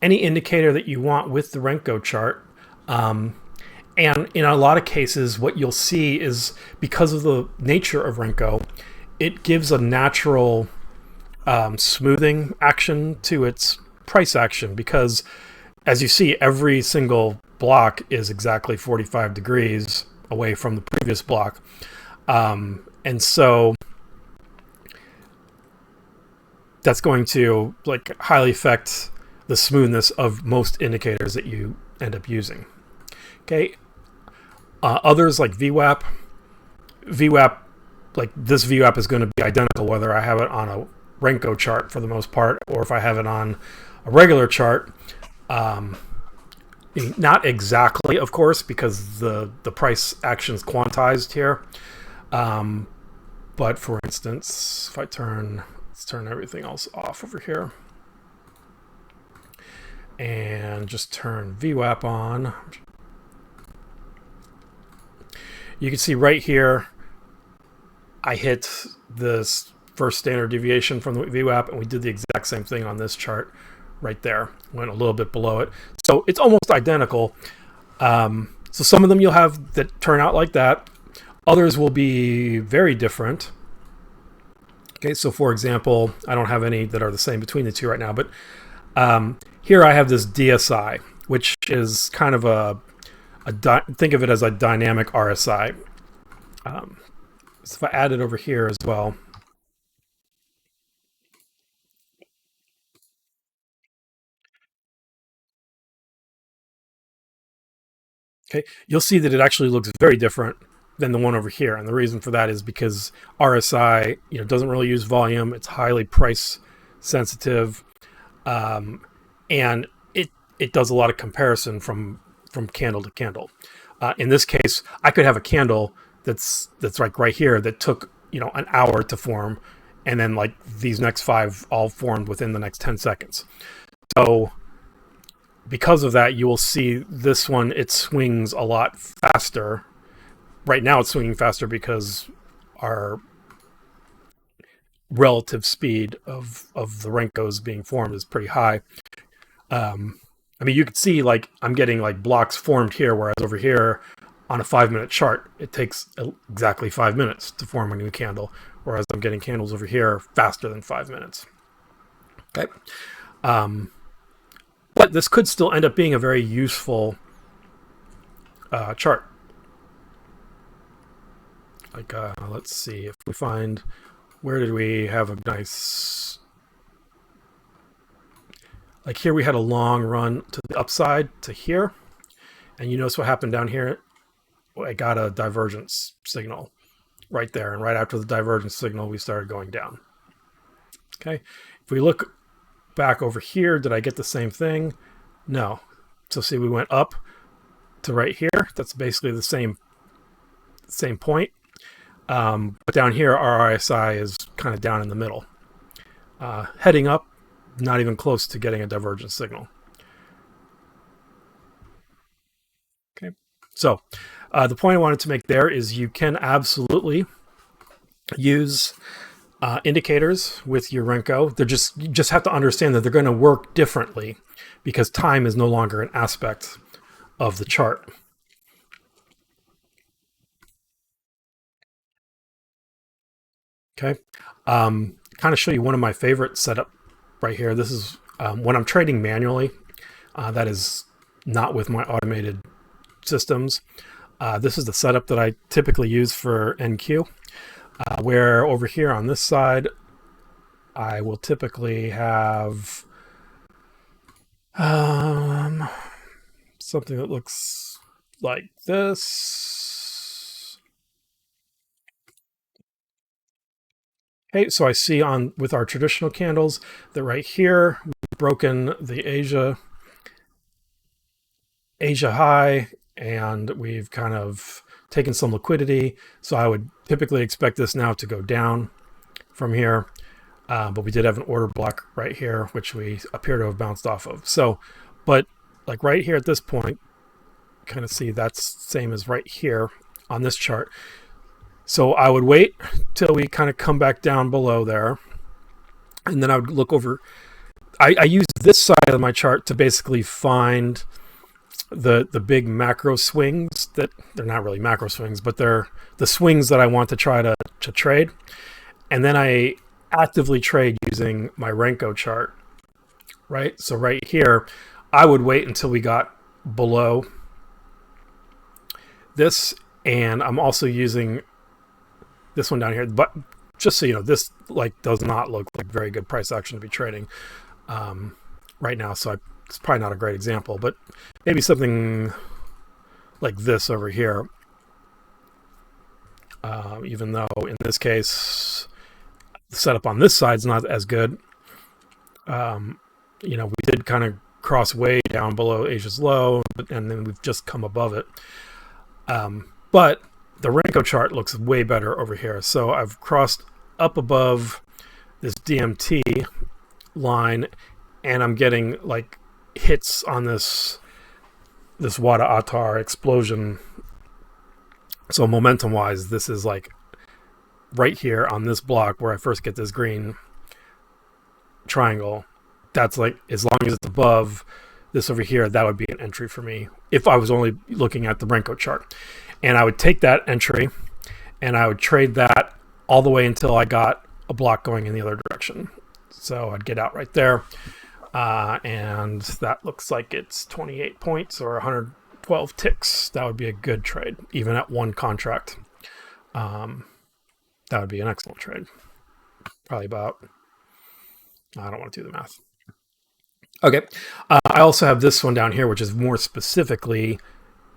indicator that you want with the Renko chart. And in a lot of cases, what you'll see is, because of the nature of Renko, it gives a natural smoothing action to its price action, because as you see, every single block is exactly 45 degrees away from the previous block. And so that's going to like highly affect the smoothness of most indicators that you end up using. Okay. Others like VWAP, like this VWAP is going to be identical whether I have it on a Renko chart for the most part, or if I have it on a regular chart. Not exactly, of course, because the price action is quantized here. But for instance, if I let's turn everything else off over here and just turn VWAP on. You can see right here, I hit this first standard deviation from the VWAP, and we did the exact same thing on this chart right there. Went a little bit below it. So it's almost identical. So some of them you'll have that turn out like that. Others will be very different. Okay, so for example, I don't have any that are the same between the two right now, but here I have this DSI, which is kind of think of it as a dynamic RSI. So if I add it over here as well, okay, you'll see that it actually looks very different than the one over here. And the reason for that is because RSI, doesn't really use volume. It's highly price sensitive. And it does a lot of comparison from candle to candle. In this case, I could have a candle that's like right here that took, an hour to form. And then like these next 5 all formed within the next 10 seconds. So because of that, you will see this one, it swings a lot faster. Right now it's swinging faster because our relative speed of the Renkos being formed is pretty high. I mean, you can see like I'm getting like blocks formed here, whereas over here on a 5-minute chart, it takes exactly 5 minutes to form a new candle, whereas I'm getting candles over here faster than 5 minutes. Okay. But this could still end up being a very useful chart. Like, let's see if we find, where did we have a nice, like here we had a long run to the upside to here. And you notice what happened down here? I got a divergence signal right there. And right after the divergence signal, we started going down. Okay. If we look back over here, did I get the same thing? No. So see, we went up to right here. That's basically the same point. But down here, our RSI is kind of down in the middle. Heading up, not even close to getting a divergence signal. Okay, so the point I wanted to make there is you can absolutely use indicators with your Renko. You just have to understand that they're going to work differently because time is no longer an aspect of the chart. Okay, kind of show you one of my favorite setup right here. This is when I'm trading manually. That is not with my automated systems. This is the setup that I typically use for NQ, where over here on this side, I will typically have something that looks like this. Okay, so I see with our traditional candles that right here, we've broken the Asia high, and we've kind of taken some liquidity. So I would typically expect this now to go down from here. But we did have an order block right here, which we appear to have bounced off of. So, but like right here at this point, kind of see that's same as right here on this chart. So I would wait till we kind of come back down below there. And then I would look over. I use this side of my chart to basically find the big macro swings that they're not really macro swings, but they're the swings that I want to try to trade. And then I actively trade using my Renko chart, right? So right here, I would wait until we got below this. And I'm also using this one down here, but just so you know, this like does not look like very good price action to be trading right now. So it's probably not a great example, but maybe something like this over here. Even though in this case, the setup on this side is not as good. We did kind of cross way down below Asia's low, and then we've just come above it. But the Renko chart looks way better over here. So I've crossed up above this DMT line, and I'm getting like hits on this Wada Atar explosion. So momentum wise, this is like right here on this block where I first get this green triangle. That's like, as long as it's above this over here, that would be an entry for me if I was only looking at the Renko chart. And I would take that entry and I would trade that all the way until I got a block going in the other direction. So I'd get out right there. And that looks like it's 28 points or 112 ticks. That would be a good trade, even at one contract. That would be an excellent trade. Probably about, I don't want to do the math. Okay. I also have this one down here, which is more specifically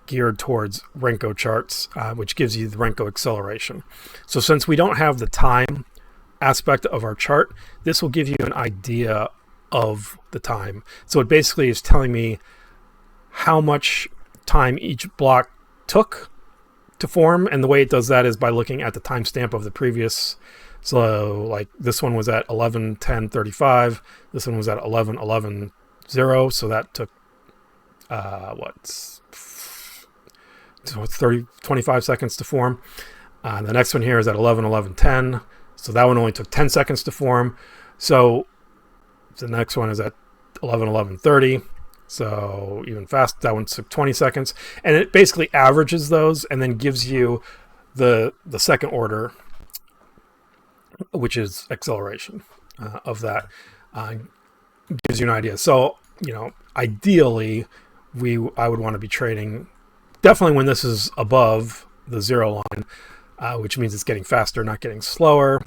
geared towards Renko charts, which gives you the Renko acceleration. So since we don't have the time aspect of our chart, this will give you an idea of the time. So it basically is telling me how much time each block took to form, and the way it does that is by looking at the timestamp of the previous. So like this one was at 11:10:35, this one was at 11:11:0, so that took 25 seconds to form. The next one here is at 11:11:10, so that one only took 10 seconds to form. So the next one is at 11:11:30, so even fast. That one took 20 seconds, and it basically averages those and then gives you the second order, which is acceleration of that. Gives you an idea. So ideally, I would want to be trading definitely when this is above the zero line, which means it's getting faster, not getting slower.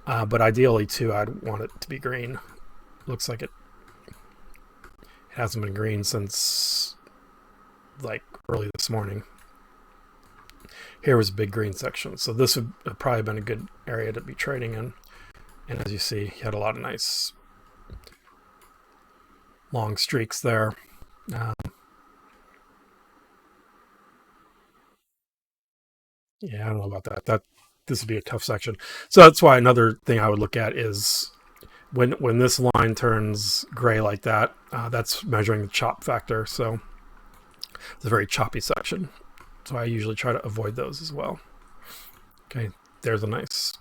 But ideally too, I'd want it to be green. Looks like it hasn't been green since like early this morning. Here was a big green section, so this would have probably been a good area to be trading in. And as you see, he had a lot of nice long streaks there. Yeah, I don't know about that. This would be a tough section. So that's why another thing I would look at is when this line turns gray like that, that's measuring the chop factor. So it's a very choppy section. So I usually try to avoid those as well. Okay, there's a nice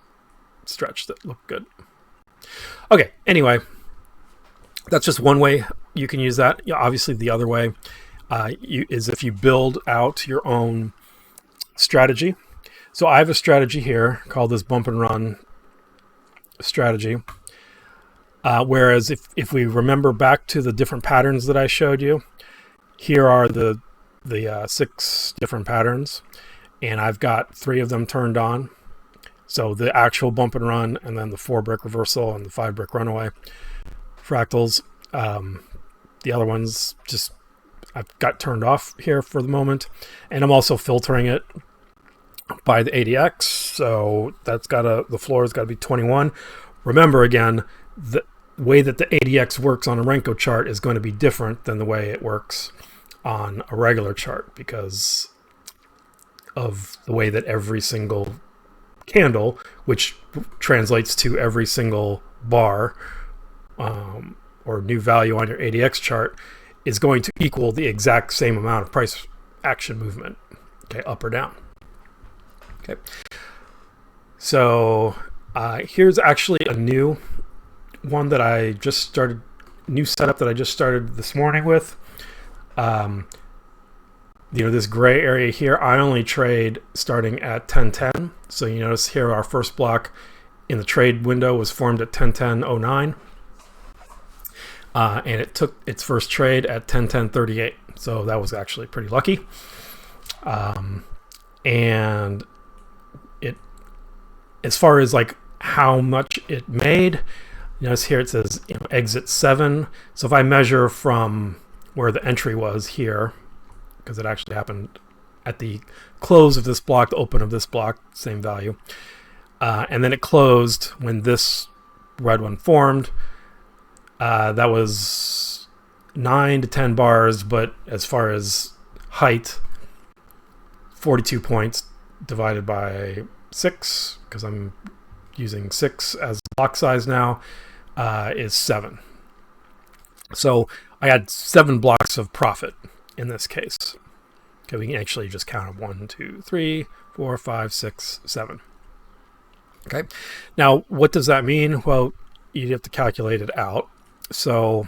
stretch that looked good. Okay, anyway, that's just one way you can use that. Obviously, the other way is if you build out your own strategy. So I have a strategy here called this bump and run strategy. Whereas if we remember back to the different patterns that I showed you, here are the 6 different patterns, and I've got 3 of them turned on. So the actual bump and run, and then the 4-brick reversal and the 5-brick runaway fractals. The other ones just I've got turned off here for the moment, and I'm also filtering it by the ADX. So that's the floor's got to be 21. Remember again, the way that the ADX works on a Renko chart is going to be different than the way it works on a regular chart because of the way that every single candle, which translates to every single bar or new value on your ADX chart, is going to equal the exact same amount of price action movement, okay, up or down. Okay, so here's actually a new one that I just started, new setup that I just started this morning with. This gray area here, I only trade starting at 10:10. So you notice here our first block in the trade window was formed at 10:10:09. And it took its first trade at 10:10:38. So that was actually pretty lucky. And it, as far as like how much it made, notice here it says exit 7. So if I measure from where the entry was here, because it actually happened at the close of this block, the open of this block, same value. And then it closed when this red one formed. That was 9 to 10 bars, but as far as height, 42 points divided by 6, because I'm using 6 as block size now, is 7. So I had 7 blocks of profit in this case. Okay, we can actually just count them 1, 2, 3, 4, 5, 6, 7. Okay, now what does that mean? Well, you have to calculate it out. So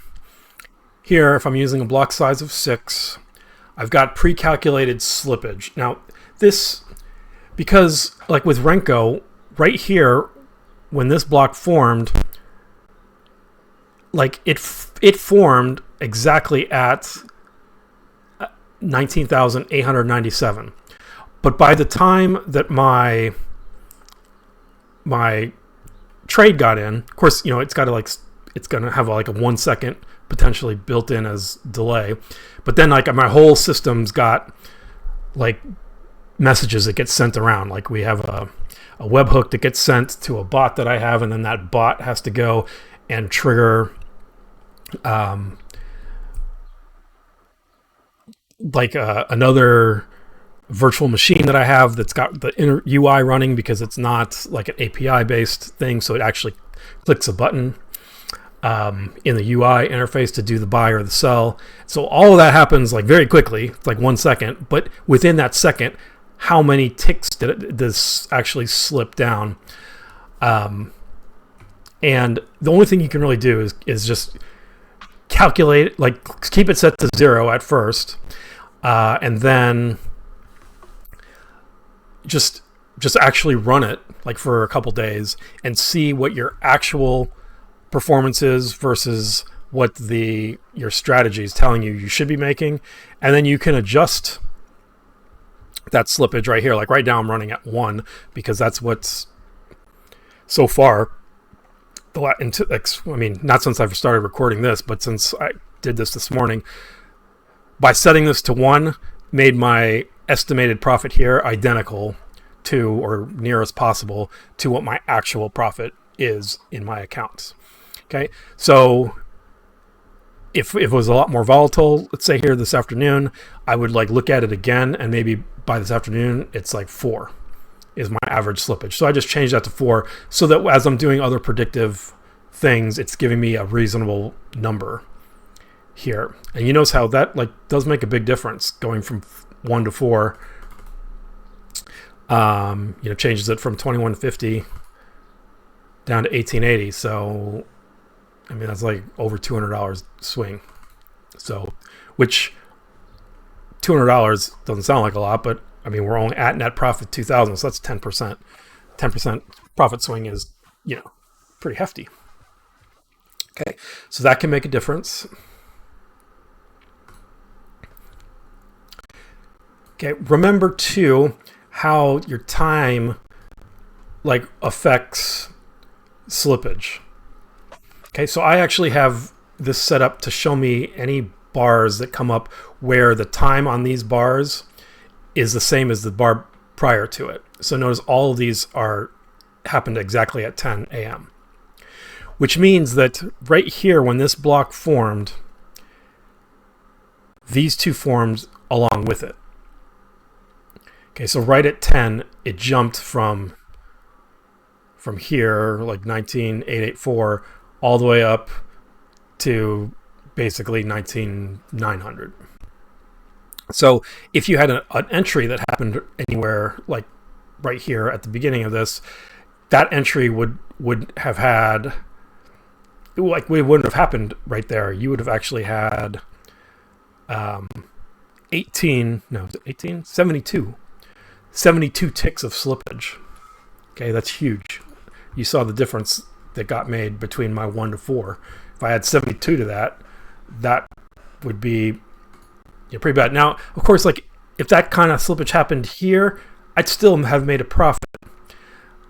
here, if I'm using a block size of 6, I've got pre-calculated slippage. Now this, because like with Renko, right here, when this block formed, like it formed exactly at 19,897. But by the time that my trade got in, of course, you know, it's got to like, it's going to have like a 1 second potentially built in as delay. But then like my whole system's got like messages that get sent around. Like we have a webhook that gets sent to a bot that I have, and then that bot has to go and trigger another virtual machine that I have that's got the inner UI running, because it's not like an API based thing, so it actually clicks a button in the UI interface to do the buy or the sell. So all of that happens like very quickly, like 1 second, but within that second, how many ticks did this actually slip down? And the only thing you can really do is just calculate, like keep it set to 0 at first, and then just actually run it like for a couple days and see what your actual performance is versus what your strategy is telling you should be making, and then you can adjust that slippage right here. Like right now I'm running at 1 because that's what's so far I mean, not since I've started recording this, but since I did this morning, by setting this to 1, made my estimated profit here identical to, or near as possible to, what my actual profit is in my accounts. Okay, so if it was a lot more volatile, let's say here this afternoon, I would like look at it again, and maybe by this afternoon it's like 4 is my average slippage. So I just changed that to 4 so that as I'm doing other predictive things, it's giving me a reasonable number here. And you notice how that like does make a big difference going from 1 to 4. You know, changes it from 2150 down to 1880. So I mean, that's like over $200 swing. So, which $200 doesn't sound like a lot, but I mean, we're only at net profit 2,000, so that's 10%. 10% profit swing is, you know, pretty hefty. Okay, so that can make a difference. Okay, remember too how your time like affects slippage. Okay, so I actually have this set up to show me any bars that come up where the time on these bars is the same as the bar prior to it. So notice all of these happened exactly at 10 a.m. Which means that right here, when this block formed, these two formed along with it. Okay, so right at 10, it jumped from here, like 19,884, all the way up to basically 19,900. So if you had an entry that happened anywhere like right here at the beginning of this, that entry would have had, like, it wouldn't have happened right there. You would have actually had 72 ticks of slippage. Okay, that's huge. You saw the difference that got made between my 1 to 4. If I had 72 to that would be pretty bad. Now, of course, like if that kind of slippage happened here, I'd still have made a profit.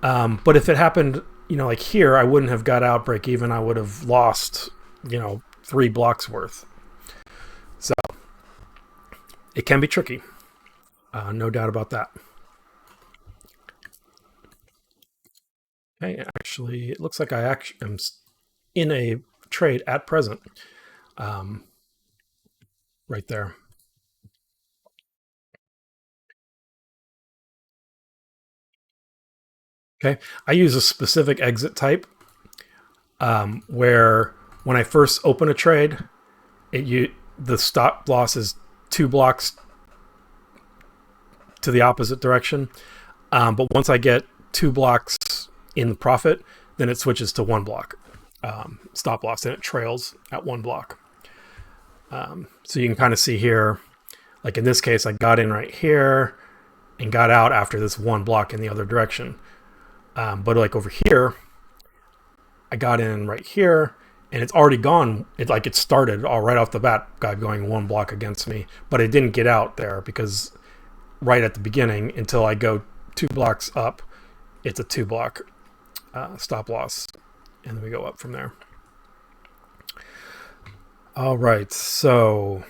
But if it happened, like here, I wouldn't have got out break even. I would have lost, 3 blocks worth. So it can be tricky. No doubt about that. Okay, actually, it looks like I actually am in a trade at present. Right there. Okay, I use a specific exit type where when I first open a trade, the stop loss is 2 blocks to the opposite direction. But once I get 2 blocks in the profit, then it switches to 1 block stop loss, and it trails at 1 block. So you can kind of see here, like in this case, I got in right here and got out after this 1 block in the other direction. But like over here, I got in right here and it's already gone. It started all right off the bat, going 1 block against me, but it didn't get out there because right at the beginning, until I go 2 blocks up, it's a 2 block stop loss, and then we go up from there. All right, so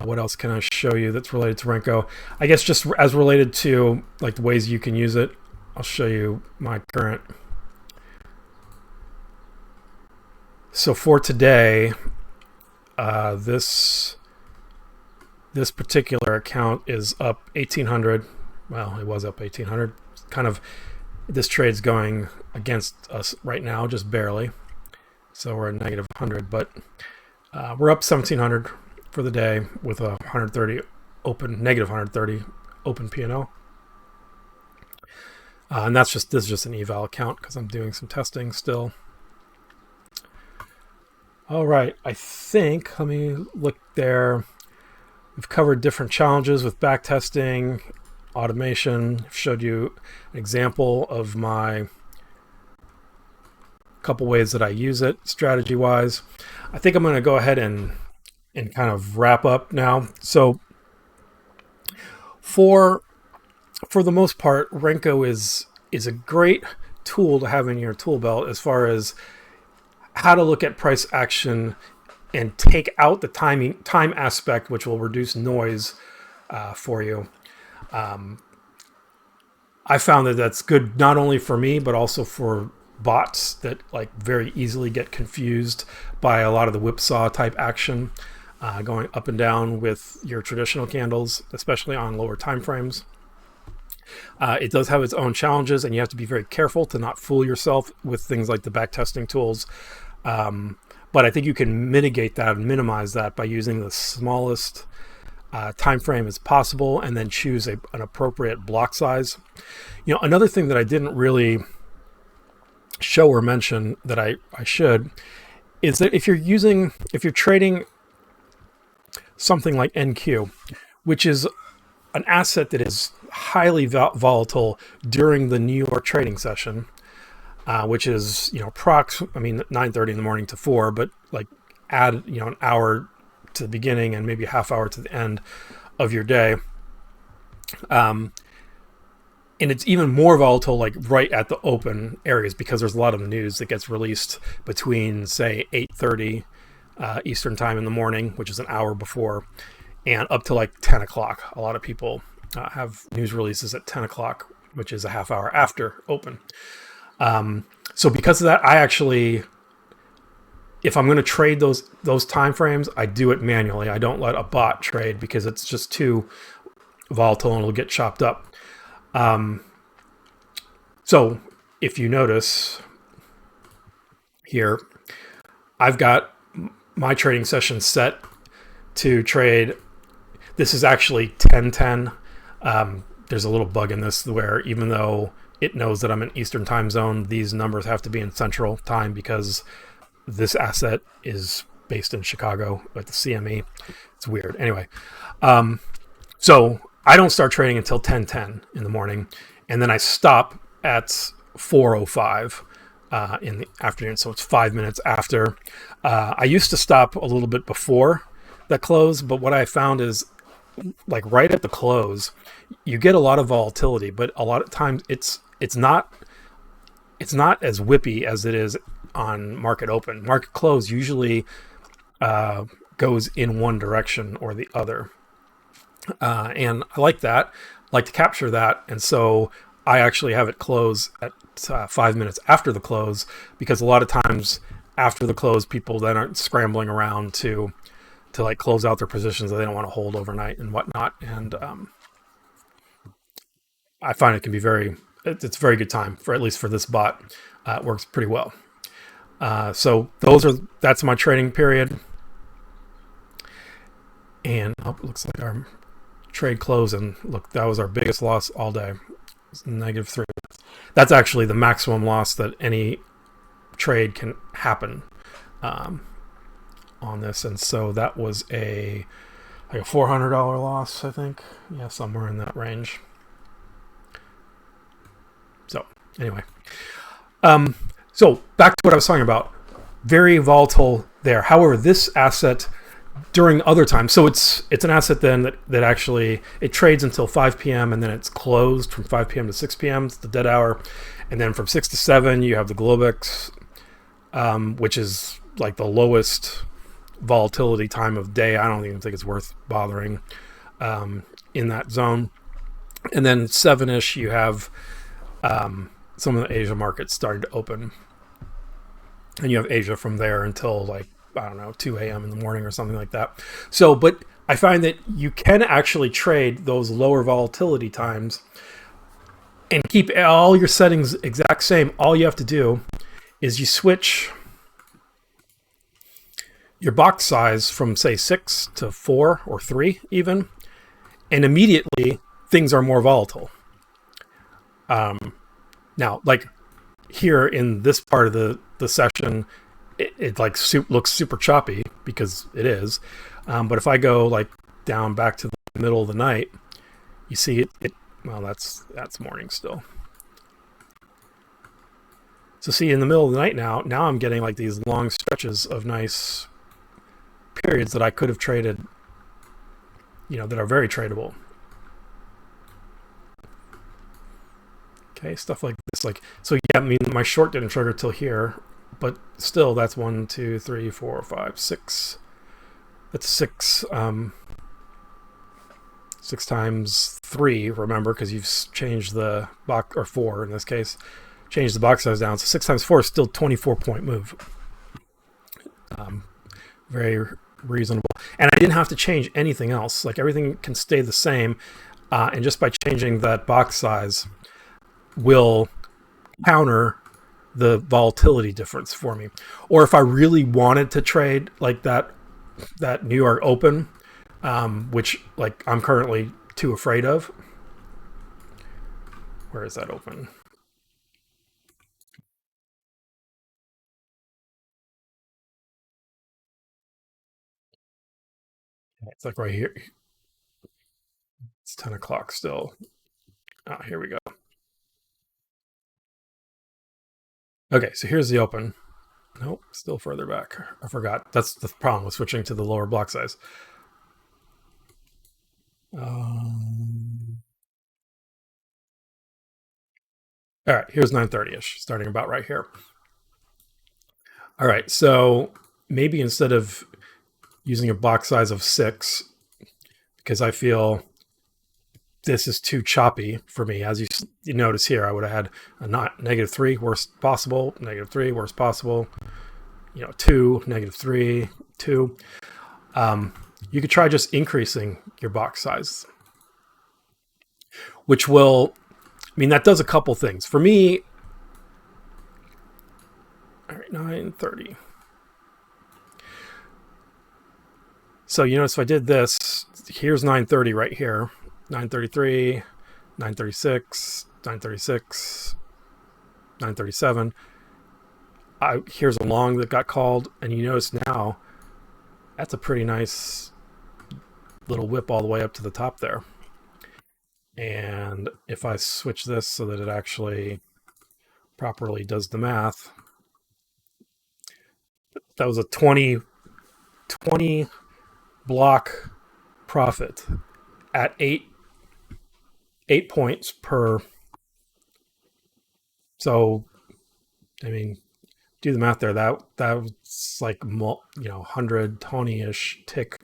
what else can I show you that's related to Renko? I guess just as related to like the ways you can use it, I'll show you my current. So for today, this particular account is up 1,800. Well, it was up 1,800. Kind of, this trade's going against us right now, just barely. So we're at negative 100, but we're up 1,700 for the day with a 130 open, negative 130 open P&L. And this is just an eval account because I'm doing some testing still. All right, I think, let me look there. We've covered different challenges with backtesting, automation. I've showed you an example of my couple ways that I use it strategy-wise. I think I'm going to go ahead and kind of wrap up now. So for the most part, Renko is a great tool to have in your tool belt as far as how to look at price action and take out the time aspect, which will reduce noise for you. I found that that's good not only for me, but also for bots that like very easily get confused by a lot of the whipsaw type action going up and down with your traditional candles, especially on lower time frames. It does have its own challenges, and you have to be very careful to not fool yourself with things like the backtesting tools. But I think you can mitigate that and minimize that by using the smallest time frame as possible, and then choose an appropriate block size. You know, another thing that I didn't really show or mention that I should is that if you're trading something like NQ, which is an asset that is highly volatile during the New York trading session, which is, 9:30 in the morning to 4, but like add, an hour to the beginning and maybe a half hour to the end of your day. And it's even more volatile, like right at the open areas, because there's a lot of news that gets released between, say, 8:30 Eastern time in the morning, which is an hour before, and up to like 10 o'clock. A lot of people have news releases at 10 o'clock, which is a half hour after open. So because of that, I actually, if I'm going to trade those time frames, I do it manually. I don't let a bot trade because it's just too volatile and it'll get chopped up. So if you notice here, I've got my trading session set to trade. This is actually 10:10. There's a little bug in this where even though it knows that I'm in Eastern time zone, these numbers have to be in Central time because this asset is based in Chicago at the CME. It's weird. Anyway, so I don't start trading until 10:10 in the morning, and then I stop at 4:05 in the afternoon. So it's 5 minutes after. I used to stop a little bit before the close, but what I found is, like right at the close, you get a lot of volatility, but a lot of times it's not as whippy as it is on market open. Market close usually goes in one direction or the other. And I like that, like to capture that. And so I actually have it close at 5 minutes after the close, because a lot of times after the close, people then aren't scrambling around to like close out their positions that they don't want to hold overnight and whatnot. And I find it can be very it's a very good time for, at least for this bot. It works pretty well. So that's my trading period. And it looks like our trade close, and look, that was our biggest loss all day. It's -3. That's actually the maximum loss that any trade can happen on this. And so that was like a $400 loss, I think. Yeah, somewhere in that range. So anyway, so back to what I was talking about. Very volatile there. However, this asset during other times, so it's an asset then that actually it trades until 5 p.m. and then it's closed from 5 p.m. to 6 p.m. It's the dead hour, and then from 6 to 7 you have the Globex, which is like the lowest volatility time of day. I don't even think it's worth bothering in that zone. And then 7-ish you have some of the Asia markets starting to open, and you have Asia from there until like, I don't know, 2 a.m. in the morning or something like that. So, but I find that you can actually trade those lower volatility times and keep all your settings exact same. All you have to do is you switch your box size from, say, 6 to 4 or 3 even, and immediately things are more volatile. Now, like here in this part of the session, it like looks super choppy because it is. But if I go like down back to the middle of the night, you see it well, that's morning still. So see, in the middle of the night now I'm getting like these long stretches of nice periods that I could have traded, that are very tradable. Okay, stuff like this. Like, so yeah, I mean, my short didn't trigger till here, but still that's 1, 2, 3, 4, 5, 6. That's 6. 6 times 3, remember, because you've changed the box, or 4 in this case, changed the box size down. So 6 times 4 is still 24-point move. Very reasonable. And I didn't have to change anything else. Like, everything can stay the same. And just by changing that box size will counter the volatility difference for me. Or if I really wanted to trade like that New York Open, which like I'm currently too afraid of. Where is that open? It's like right here. It's 10 o'clock still. Ah, here we go. Okay, so here's the open. Nope, still further back. I forgot. That's the problem with switching to the lower block size. All right, here's 9:30-ish, starting about right here. All right, so maybe instead of using a box size of 6, because I feel this is too choppy for me. As you notice here, I would have had a -3, worst possible, -3, worst possible, 2, -3, 2. You could try just increasing your box size, which will, that does a couple things. For me, all right, 9:30. So you notice if I did this, here's 9:30 right here. 9:33, 9:36, 9:36, 9:37. Here's a long that got called, and you notice now that's a pretty nice little whip all the way up to the top there. And if I switch this so that it actually properly does the math, that was a 20 block profit at 8 points per. So, do the math there. That was like 120-ish tick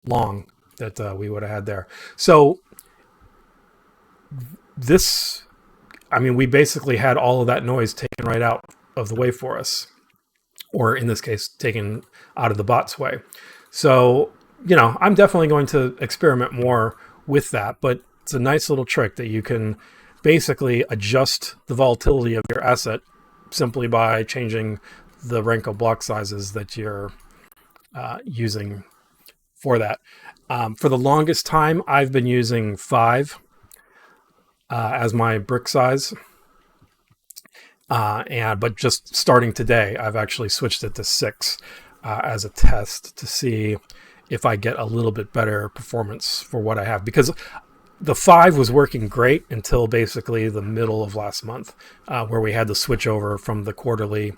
long that we would have had there. So this, we basically had all of that noise taken right out of the way for us, or in this case, taken out of the bot's way. So, I'm definitely going to experiment more with that, but it's a nice little trick that you can basically adjust the volatility of your asset simply by changing the Renko block sizes that you're using for that. For the longest time, I've been using 5 as my brick size. But just starting today, I've actually switched it to 6 as a test to see if I get a little bit better performance for what I have, because the 5 was working great until basically the middle of last month, where we had the switch over from the quarterly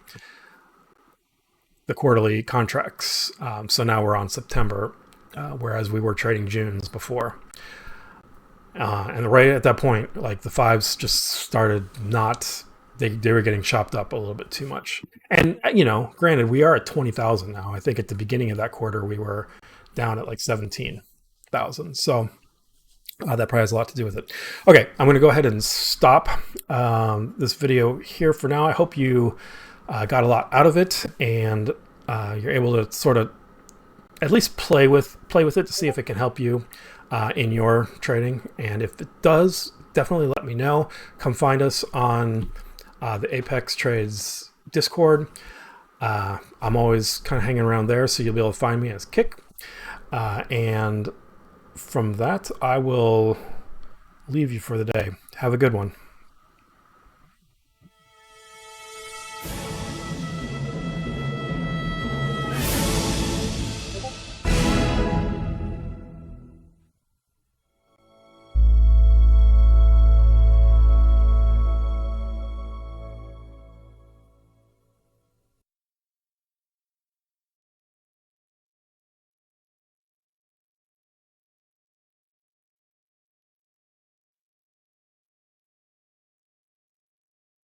contracts. So now we're on September, whereas we were trading Junes before. And right at that point, like the 5s just started not. They were getting chopped up a little bit too much. And, granted, we are at 20,000 now. I think at the beginning of that quarter, we were down at like 17,000. So that probably has a lot to do with it. Okay, I'm going to go ahead and stop this video here for now. I hope you got a lot out of it, and you're able to sort of at least play with it to see if it can help you in your trading. And if it does, definitely let me know. Come find us on the Apex Trades Discord. I'm always kind of hanging around there, so you'll be able to find me as Kick. And from that, I will leave you for the day. Have a good one.